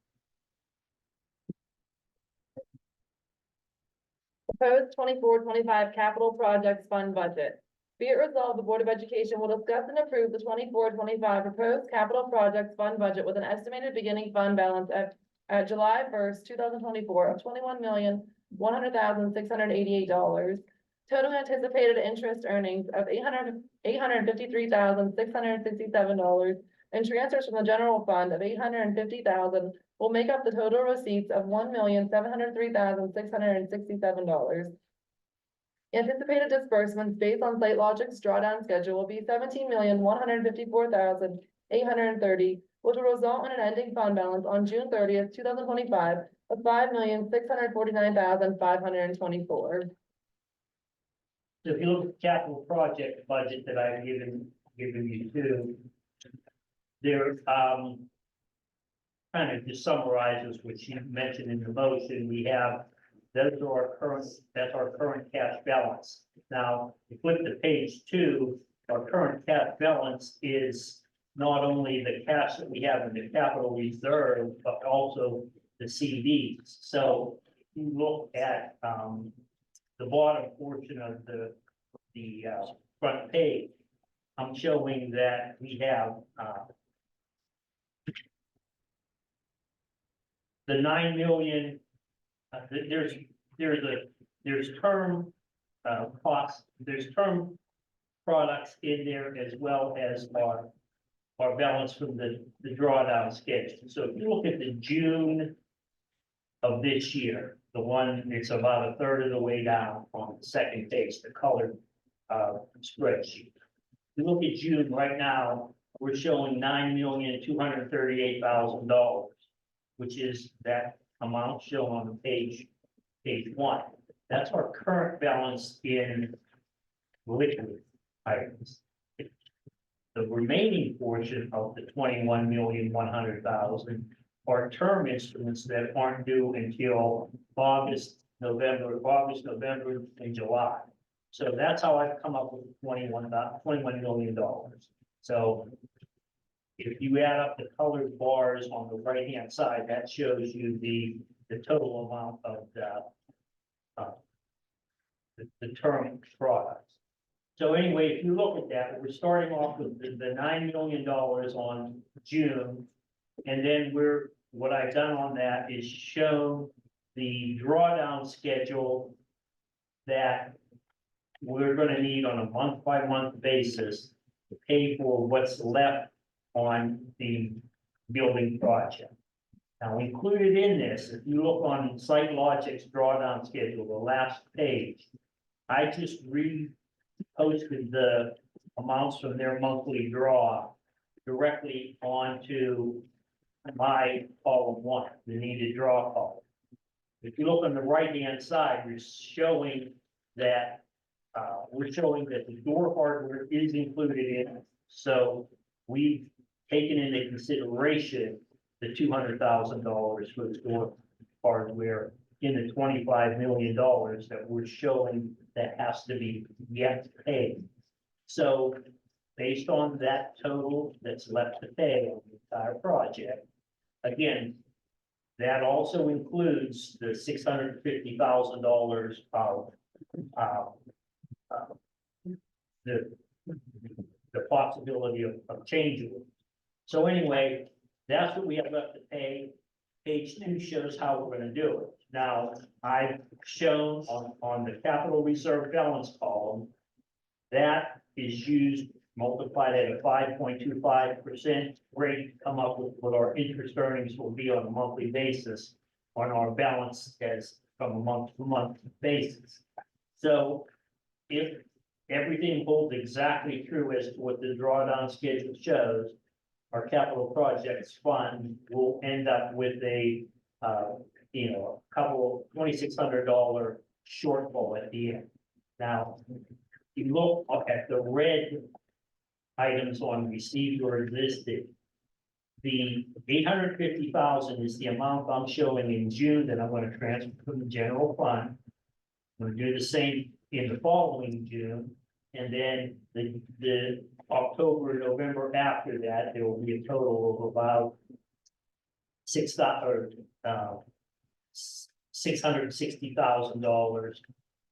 proposed 24-25 capital projects fund budget. Be it resolved, the Board of Education will discuss and approve the 24-25 proposed capital projects fund budget with an estimated beginning fund balance at July 1st, 2024 of $21,100,688. Total anticipated interest earnings of $853,667 and transfers from the general fund of $850,000 will make up the total receipts of $1,703,667. Anticipated disbursements based on Site Logic's drawdown schedule will be $17,154,830, which will result in an ending fund balance on June 30th, 2025 of $5,649,524. So if you look at the capital project budget that I've given you too, there, kind of just summarizes what you mentioned in the motion. We have, that's our current cash balance. Now, if you flip to page 2, our current cash balance is not only the cash that we have in the capital reserve, but also the CDs. So if you look at, the bottom portion of the front page, I'm showing that we have, the 9 million, there's term, costs, there's term products in there as well as our balance from the drawdown schedule. So if you look at the June of this year, the one, it's about a third of the way down on the second page, the colored spreadsheet. If you look at June right now, we're showing $9,238,000, which is that amount shown on page 1. That's our current balance in liquid items. The remaining portion of the $21,100,000 are term instruments that aren't due until August, November, and July. So that's how I've come up with $21 million. So if you add up the colored bars on the right-hand side, that shows you the total amount of the term products. So anyway, if you look at that, we're starting off with the $9 million on June. And then what I've done on that is show the drawdown schedule that we're gonna need on a month-by-month basis to pay for what's left on the building project. Now, included in this, if you look on Site Logic's drawdown schedule, the last page, I just reposted the amounts from their monthly draw directly onto my column 1, the needed draw column. If you look on the right-hand side, we're showing that the door hardware is included in it. So we've taken into consideration the $200,000 for the door hardware in the $25 million that we're showing that has to be yet paid. So based on that total that's left to pay on the entire project, again, that also includes the $650,000 of, uh, uh, the, the possibility of change orders. So anyway, that's what we have left to pay. Page 2 shows how we're gonna do it. Now, I've shown on the capital reserve balance column, that is used, multiplied at a 5.25% rate, come up with what our interest earnings will be on a monthly basis on our balance as from a month-to-month basis. So if everything holds exactly true as to what the drawdown schedule shows, our capital projects fund will end up with a, couple $2,600 shortfall at the end. Now, if you look at the red items on received or existing, the 850,000 is the amount I'm showing in June that I'm going to transfer from the general fund. I'm going to do the same in the following June, and then the October, November after that, there will be a total of about $660,000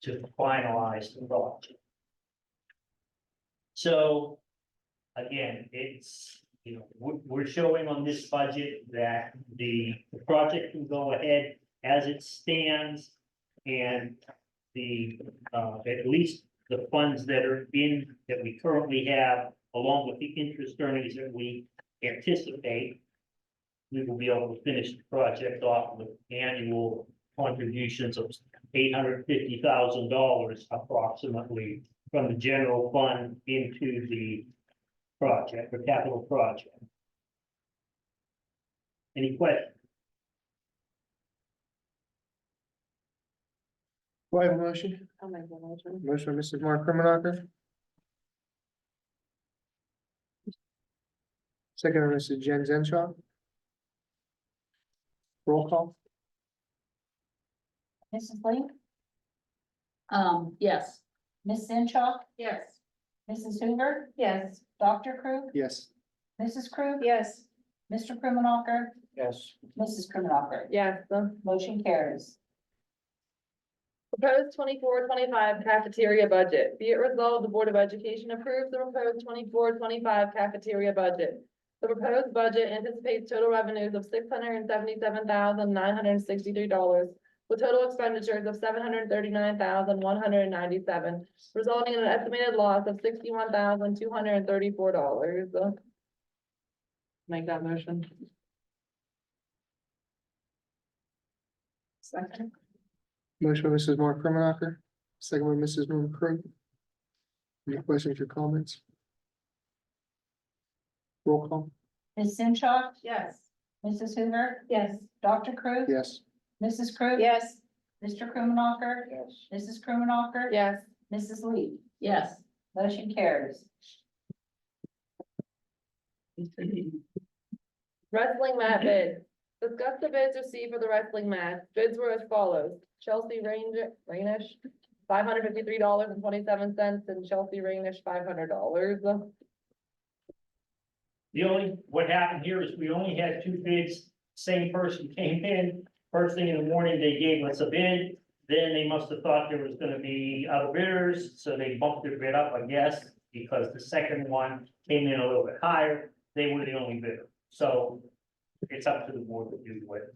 to finalize the project. So, again, it's, we're showing on this budget that the project can go ahead as it stands, and the, at least the funds that are that we currently have, along with the interest earnings that we anticipate, we will be able to finish the project off with annual contributions of $850,000 approximately from the general fund into the project, the capital project. Any questions? Do I have a motion? I'll make the motion. Motion by Mrs. Mark Krimenacher. Second by Mrs. Jen Zenshaw. Roll call. Mrs. Lee, Yes. Ms. Zenshaw, Yes. Mrs. Hoover, Yes. Dr. Krug, Yes. Mrs. Krug, Yes. Mr. Krimenacher, Yes. Mrs. Krimenacher. Yes, Motion carries. proposed 24-25 cafeteria budget. Be it resolved, the Board of Education approves the proposed 24-25 cafeteria budget. The proposed budget anticipates total revenues of $677,963, with total expenditures of $739,197, resulting in an estimated loss of $61,234. Make that motion. Second. Motion by Mrs. Mark Krimenacher, second by Mrs. Moon Krug. Any questions or comments? Roll call. Ms. Zenshaw, Yes. Mrs. Hoover, Yes. Dr. Krug, Yes. Mrs. Krug. Yes. Mr. Krimenacher, Yes. Mrs. Krimenacher. Yes. Mrs. Lee, Yes. motion carries. Wrestling mat bid. Discuss the bids received for the wrestling mat. Bids were as follows. Chelsea Rainish, $553.27, and Chelsea Rainish, $500. What happened here is we only had 2 bids, same person came in, first thing in the morning, they gave us a bid. Then they must have thought there was gonna be other bidders, so they bumped their bid up, I guess, because the second one came in a little bit higher, they were the only bidder. So it's up to the board to do what.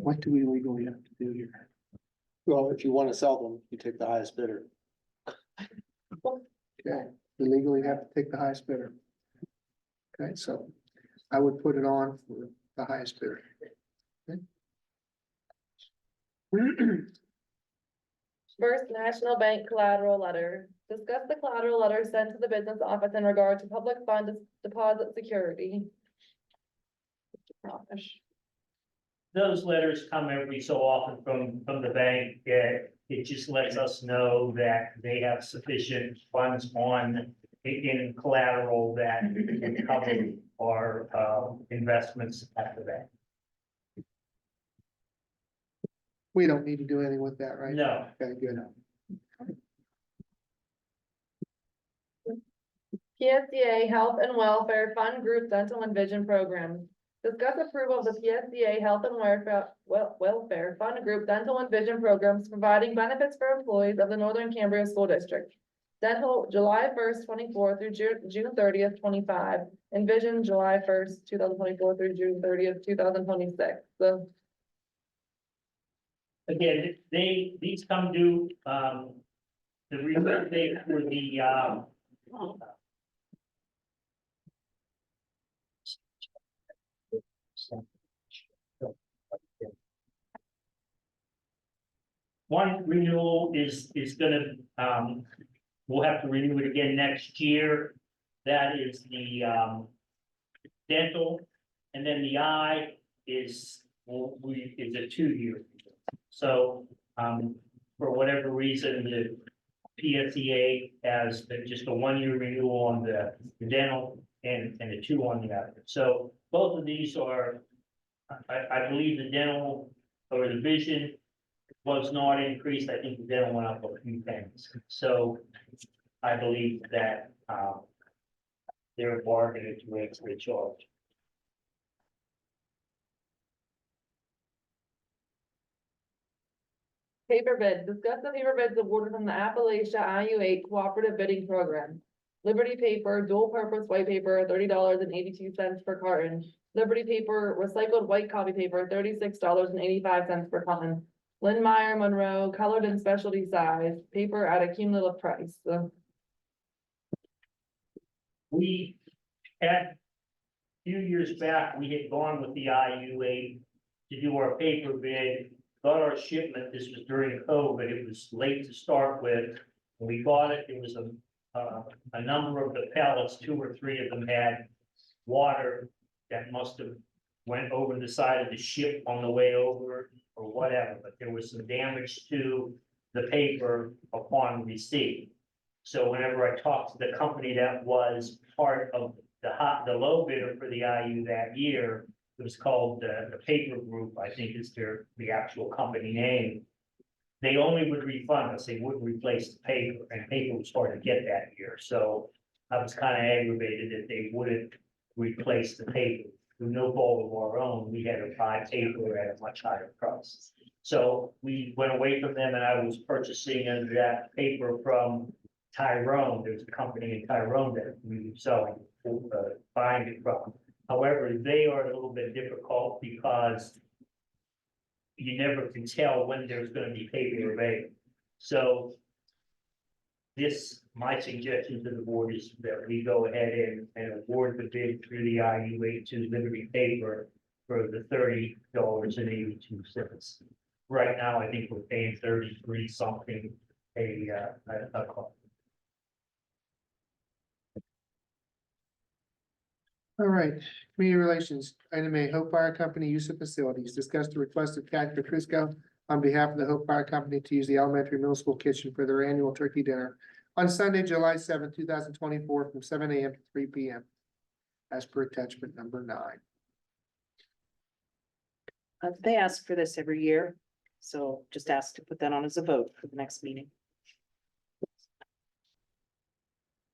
What do we legally have to do here? Well, if you want to sell them, you take the highest bidder. Okay, we legally have to take the highest bidder. Okay, so I would put it on for the highest bidder. Okay. First National Bank collateral letter. Discuss the collateral letter sent to the business office in regard to public fund deposit security. Those letters come every so often from the bank. It just lets us know that they have sufficient funds in collateral that would cover our investments at the bank. We don't need to do anything with that, right? No, Okay, good. PSDA Health and Welfare Fund Group Dental and Vision Programs. Discuss approval of the PSDA Health and Welfare Fund Group Dental and Vision Programs providing benefits for employees of the Northern Cambria School District. Dental, July 1st, 24 through June 30th, 25, and Vision, July 1st, 2024 through June 30th, 2026. So, Again, these come due, the renewal date for the, one renewal is gonna, we'll have to renew it again next year. That is the, dental, and then the eye is, is a 2-year. So, for whatever reason, the PSEA has just a 1-year renewal on the dental and a 2 on the other. So both of these are, I believe the dental or the vision was not increased. I think the dental went up a few pennies. So I believe that, they're bargaining to raise the charge. paper bid, discuss the paper bids awarded from the Appalachia IU8 Cooperative Bidding Program. Liberty Paper, dual purpose white paper, $30.82 per carton. Liberty Paper, recycled white copy paper, $36.85 per carton. Lindmeyer Monroe, colored and specialty size, paper at a cumulative price. So, We had, a few years back, we had gone with the IU8 to do our paper bid. Got our shipment, this was during COVID, it was late to start with. When we got it, it was a number of the pallets, 2 or 3 of them had water that must have went over the side of the ship on the way over or whatever, but there was some damage to the paper upon receipt. So whenever I talked to the company that was part of the low bidder for the IU that year, it was called the Paper Group, I think is the actual company name. They only would refund us, they wouldn't replace the paper, and paper was hard to get that year, so I was kind of aggravated that they wouldn't replace the paper. Through no fault of our own, we had to buy paper at a much higher price. So we went away from them, and I was purchasing under that paper from Tyrone. There's a company in Tyrone that we were selling, buying it from. However, they are a little bit difficult because you never can tell when there's gonna be paper available. So my suggestion to the board is that we go ahead and award the bid through the IU8 to Liberty Paper for the $30.82. Right now, I think we're paying 33 something a call. All right, community relations, item A, Hope Fire Company use of facilities. Discuss the request of Cat Petrisco on behalf of the Hope Fire Company to use the elementary middle school kitchen for their annual turkey dinner on Sunday, July 7th, 2024, from 7 a.m. to 3 p.m. as per attachment number 9. They ask for this every year, so just ask to put that on as a vote for the next meeting.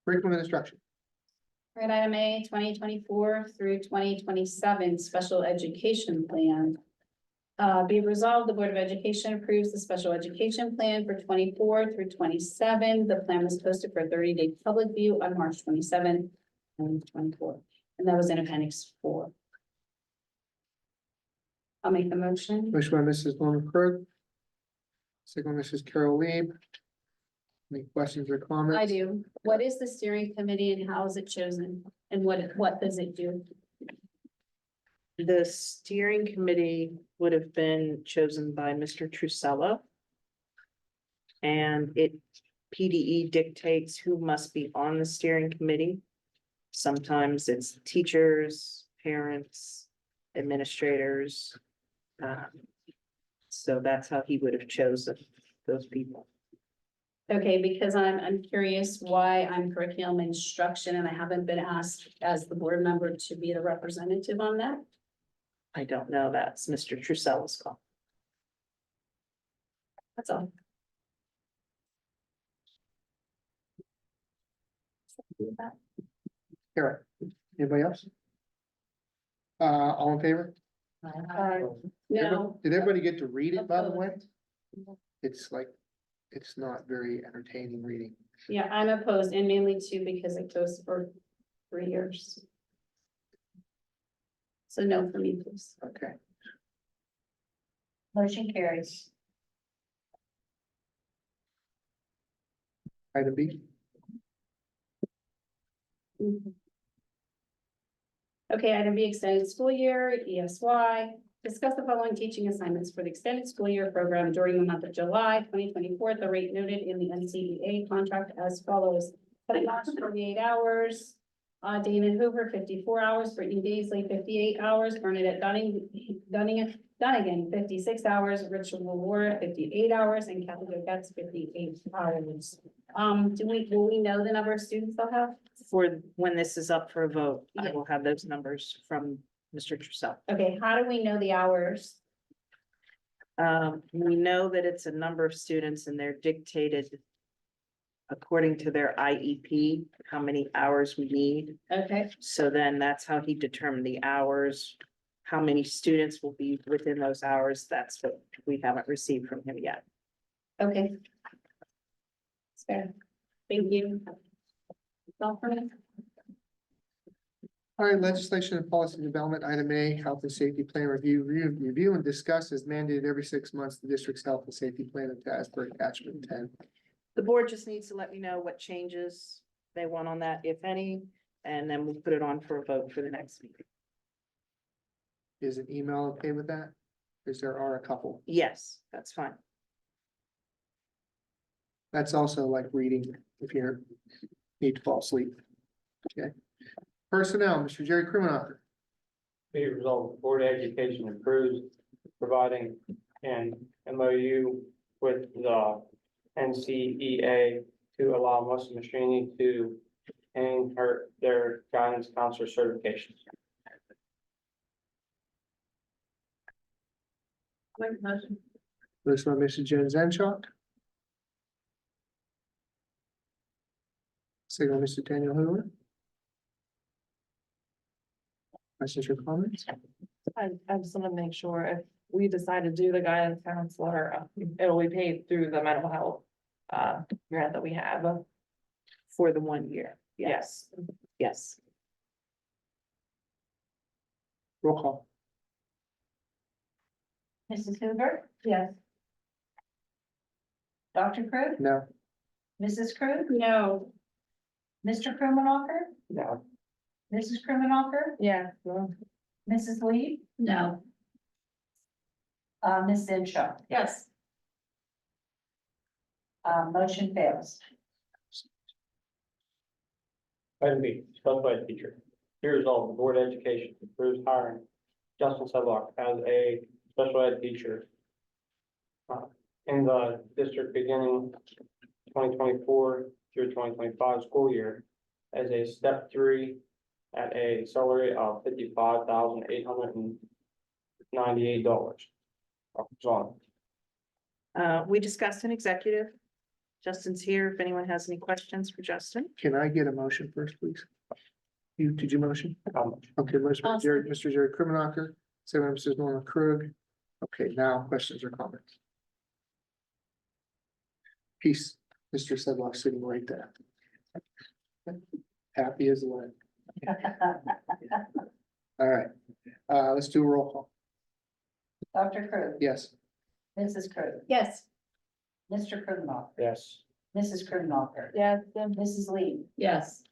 Curriculum and instruction. Right, item A, 2024 through 2027 special education plan. Be resolved, the Board of Education approves the special education plan for 24 through 27. The plan was posted for a 30-day public view on March 27, 2024, and that was in appendix 4. I'll make the motion. Motion by Mrs. Norman Krug. Second by Mrs. Carol Lieb. Any questions or comments? I do. What is the steering committee and how is it chosen? And what does it do? The steering committee would have been chosen by Mr. Trusello. And PDE dictates who must be on the steering committee. Sometimes it's teachers, parents, administrators. So that's how he would have chosen those people. Okay, because I'm curious why I'm curriculum instruction and I haven't been asked as the board member to be the representative on that. I don't know. That's Mr. Trusello's call. That's all. Kara, anybody else? All in favor? No, Did everybody get to read it, by the way? It's like, it's not very entertaining reading. Yeah, I'm opposed and mainly too because it goes for 3 years. So no for me, please. Okay, Motion carries. item B, Okay, item B, extended school year, ESY. Discuss the following teaching assignments for the extended school year program during the month of July 2024. The rate noted in the NCEA contract as follows. Cutting Marsh 48 hours. Dana Hoover 54 hours. Brittany Daisley 58 hours. Bernadette Dunnigan 56 hours. Richard Lawara 58 hours. And Kathy Gogetz 58 hours. Will we know the number of students they'll have? For when this is up for a vote, I Yeah. will have those numbers from Mr. Trussell. Okay, how do we know the hours? We know that it's a number of students and they're dictated according to their IEP, how many hours we need. Okay, So then that's how he determined the hours, how many students will be within those hours. That's what we haven't received from him yet. okay. It's fair. Thank you. That's all for me. all right, legislation and policy development, item A, health and safety plan review and discuss as mandated every 6 months, the district's health and safety plan and task for attachment 10. The board just needs to let me know what changes they want on that, if any, and then we'll put it on for a vote for the next meeting. Is an email okay with that? Because there are a couple. Yes, that's fine. That's also like reading if you need to fall asleep. Okay. Personnel, Mr. Jerry Krimenacher. Be it resolved, the Board of Education approves providing an MOU with the NCEA to allow Melissa Mastrini to obtain their guidance counselor certifications. First by Mr. Jen Zenshaw. Second by Mr. Daniel Hoover. Questions or comments? I just want to make sure if we decide to do the guidance counselor, it'll be paid through the mental health grant that we have. For the 1 year. Yes. Yes. Roll call. Mrs. Hoover? Yes. Dr. Krug? No. Mrs. Krug? No, Mr. Krimenacher? No. Mrs. Krimenacher? Yeah. Well, Mrs. Lee? no, Ms. Zenshaw? yes, Motion fails. Item B, special ed teacher. Be resolved, the Board of Education approves hiring Justin Sedlock as a special ed teacher in the district beginning 2024 through 2025 school year as a step 3 at a salary of $55,898. We discussed an executive. Justin's here. If anyone has any questions for Justin. Can I get a motion first, please? Did you motion? Okay, motion by I'll Mr. Jerry Krimenacher, second by Mrs. Norma Krug. Okay, now questions or comments? Peace, Mr. Sedlock sitting right there. Happy as a lamb. All right, let's do a roll call. Dr. Krug? Yes. Mrs. Krug? yes, Mr. Krimenacher? Yes. Mrs. Krimenacher? yes, Mrs. Lee? yes,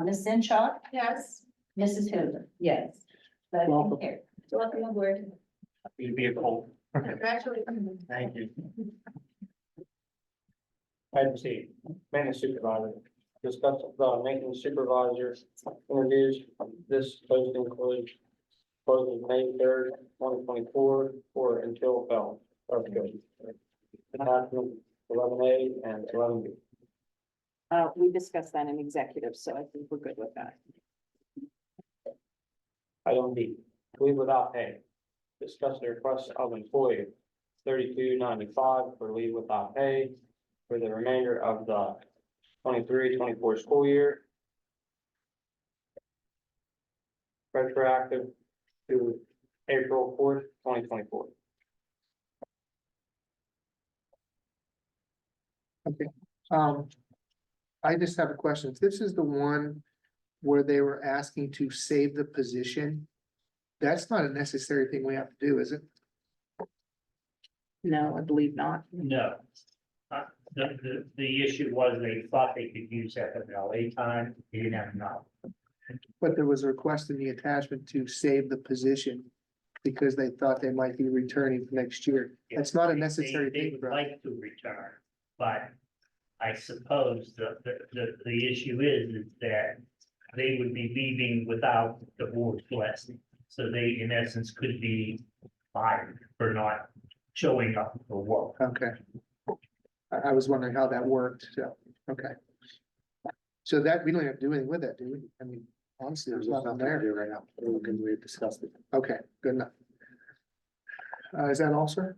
Ms. Zenshaw? yes. Mrs. Hoover? Yes. Motion Welcome. carries. Welcome aboard. You'd be a cold. Congratulations. Thank you. Item C, maintenance supervisor. Discuss the maintenance supervisor interviews. This post includes closes May 3rd, 2024, or until fell. Attachment 11A and 11B. We discussed that in executive, so I think we're good with that. Item B, leave without pay. Discuss the request of employee 3295 for leave without pay for the remainder of the 23-24 school year. retroactive to April 4th, 2024. I just have a question. If this is the one where they were asking to save the position, that's not a necessary thing we have to do, is it? No, I believe not. No. The issue was they thought they could use FMLA time, they didn't have enough. But there was a request in the attachment to save the position because they thought they might be returning for next year. That's not a necessary They thing, would bro. like to return, but I suppose the issue is that they would be leaving without the board's blessing. So they, in essence, could be fired for not showing up for work. Okay. I was wondering how that worked, so, okay. So that, we don't have to do anything with that, do we? I mean, honestly, there's There's nothing nothing to there. do right now. We discussed it. Okay, good enough. Is that all, sir?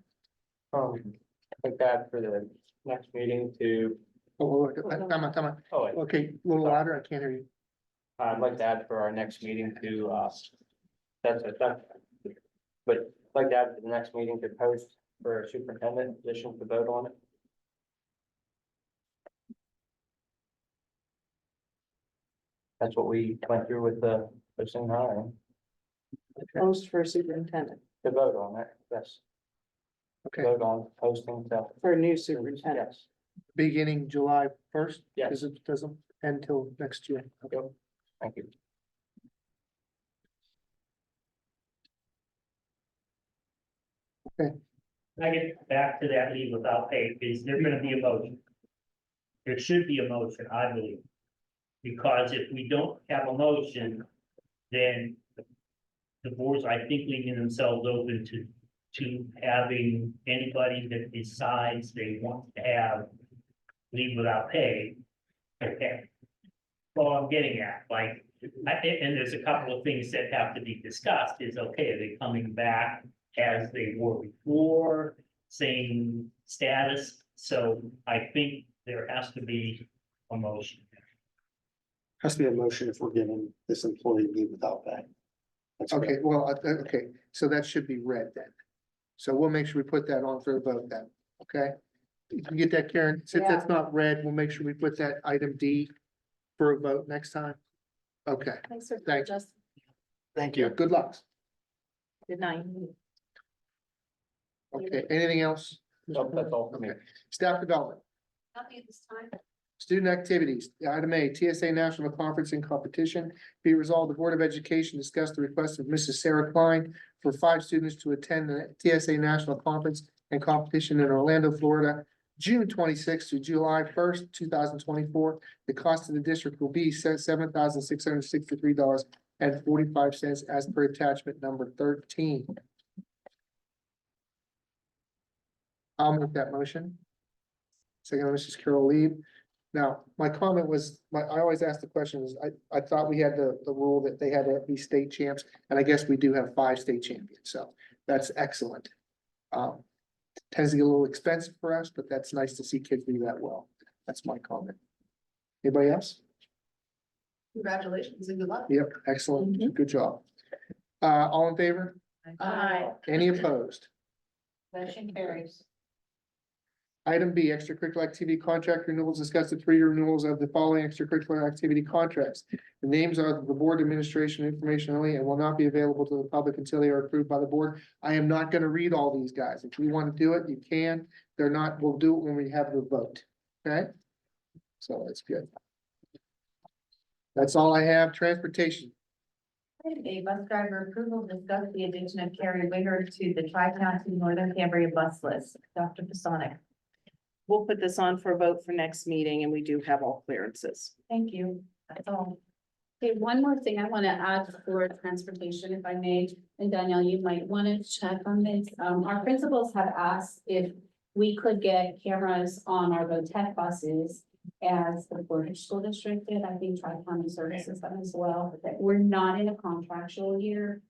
Like that for the next meeting to, Oh, come on. oh, wait, Okay, a little louder, I can't hear you. I'd like to add for our next meeting to, that's it, but I'd like to add for the next meeting to post for a superintendent position to vote on it. That's what we went through with the posting hiring, Post for superintendent, to vote on it, yes. Okay, Vote on posting to. for a new superintendent. Yes. beginning July 1st? Yes. Because it doesn't end till next year. Okay. Thank you. I get back to that leave without pay, is there gonna be a motion? There should be a motion, I believe. Because if we don't have a motion, then the boards, I think, leaving themselves open to having anybody that decides they want to have leave without pay. Okay. Well, I'm getting at, like, and there's a couple of things that have to be discussed, is, okay, are they coming back as they were before, same status? So I think there has to be a motion. Has to be a motion if we're giving this employee leave without pay. That's correct. Okay, well, okay, so that should be read then. So we'll make sure we put that on for a vote then, okay? You can get that, Karen, since that's not read, we'll make sure we put that item D for a vote next time. Okay, Thanks for Thank- just. thank you, good luck. Good night. Okay, anything else? Nope, that's all for me. Okay. Staff development, Nothing at this time. student activities, item A, TSA National Conference and Competition. Be resolved, the Board of Education discussed the request of Mrs. Sarah Klein for 5 students to attend the TSA National Conference and Competition in Orlando, Florida, June 26th to July 1st, 2024. The cost of the district will be $7,663.45 as per attachment number 13. I'll make that motion. Second, Mrs. Carol Lee. Now, my comment was, I always ask the question is, I thought we had the rule that they had to be state champs, and I guess we do have 5 state champions, so that's excellent. Tends to get a little expensive for us, but that's nice to see kids do that well. That's my comment. Anybody else? Congratulations and good luck. Yep, excellent, good job. All in favor? Aye. Any opposed? Motion carries. Item B, extracurricular activity contract renewals, discuss the 3-year renewals of the following extracurricular activity contracts. The names are the board administration information only and will not be available to the public until they are approved by the board. I am not gonna read all these guys. If you want to do it, you can. They're not, we'll do it when we have the vote, okay? So that's good. That's all I have. Transportation. Item A, bus driver approval, discuss the addition of Carrie Winger to the Tri-County Northern Cambria bus list. Dr. Pasonic. We'll put this on for a vote for next meeting and we do have all clearances. Thank you. That's all. Okay, one more thing I want to add for transportation, if I may, and Danielle, you might want to check on this. Our principals have asked if we could get cameras on our VOTEC buses as the Portage School District did. I think Tri-County Services them as well, but we're not in a contractual year.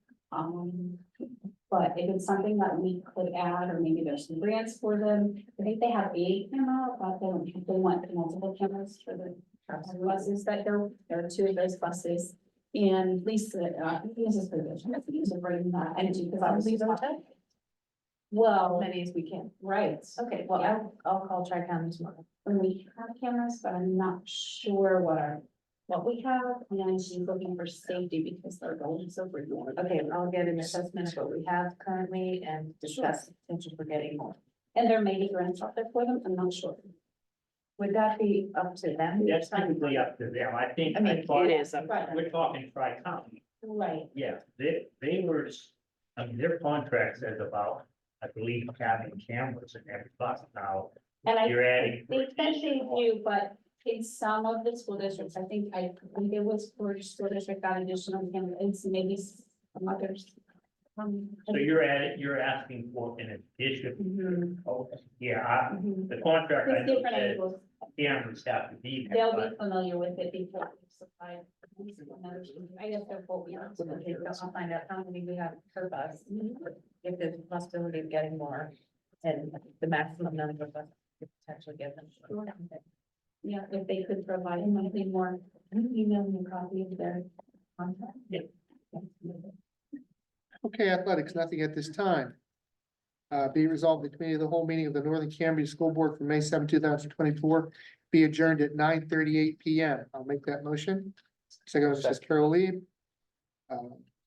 But if it's something that we could add, or maybe there's some grants for them, I think they have 8 camera, but they want multiple cameras for the buses that go, there are 2 of those buses. And Lisa, Lisa's position, I think, is bringing that energy, because I was. Well, Many as we can. right, Okay, well, Yeah. I'll call Tri-County tomorrow. and we have cameras, but I'm not sure what we have, and she's looking for safety because they're going so frequent. Okay, I'll get an assessment of what we have currently and discuss potential for getting more. And there may be grants out there for them, I'm not sure. Would that be up to them? That's technically up to them. I think. I mean, It is. Right. We're talking tri-county. Right, Yeah, they were, I mean, their contract says about, I believe, having cameras in every bus now. and I, You're adding. they think they do, but in some of the school districts, I think it was for school district got additional cameras, maybe some others. So you're asking for an addition. Mhm, Okay, yeah, mhm. the contract I There's know different says angles, cameras have to be there, they'll but be familiar with it because we've supplied. I guess they're what we are. Okay, so I'll find out how many we have per bus, if there's a possibility of getting more, and the maximum number of us could potentially get them. Yeah, if they could provide something more, email me a copy of their contract. Yeah. Okay, athletics, nothing at this time. Be resolved, the committee of the whole meeting of the Northern Cambria School Board for May 7, 2024, be adjourned at 9:38 PM. I'll make that motion. Second, was Mrs. Carol Lee.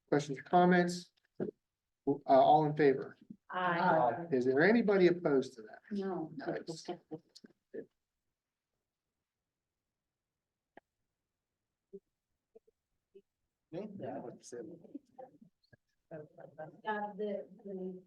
Questions or comments? All in favor? Is there anybody opposed to that? No. Nice. The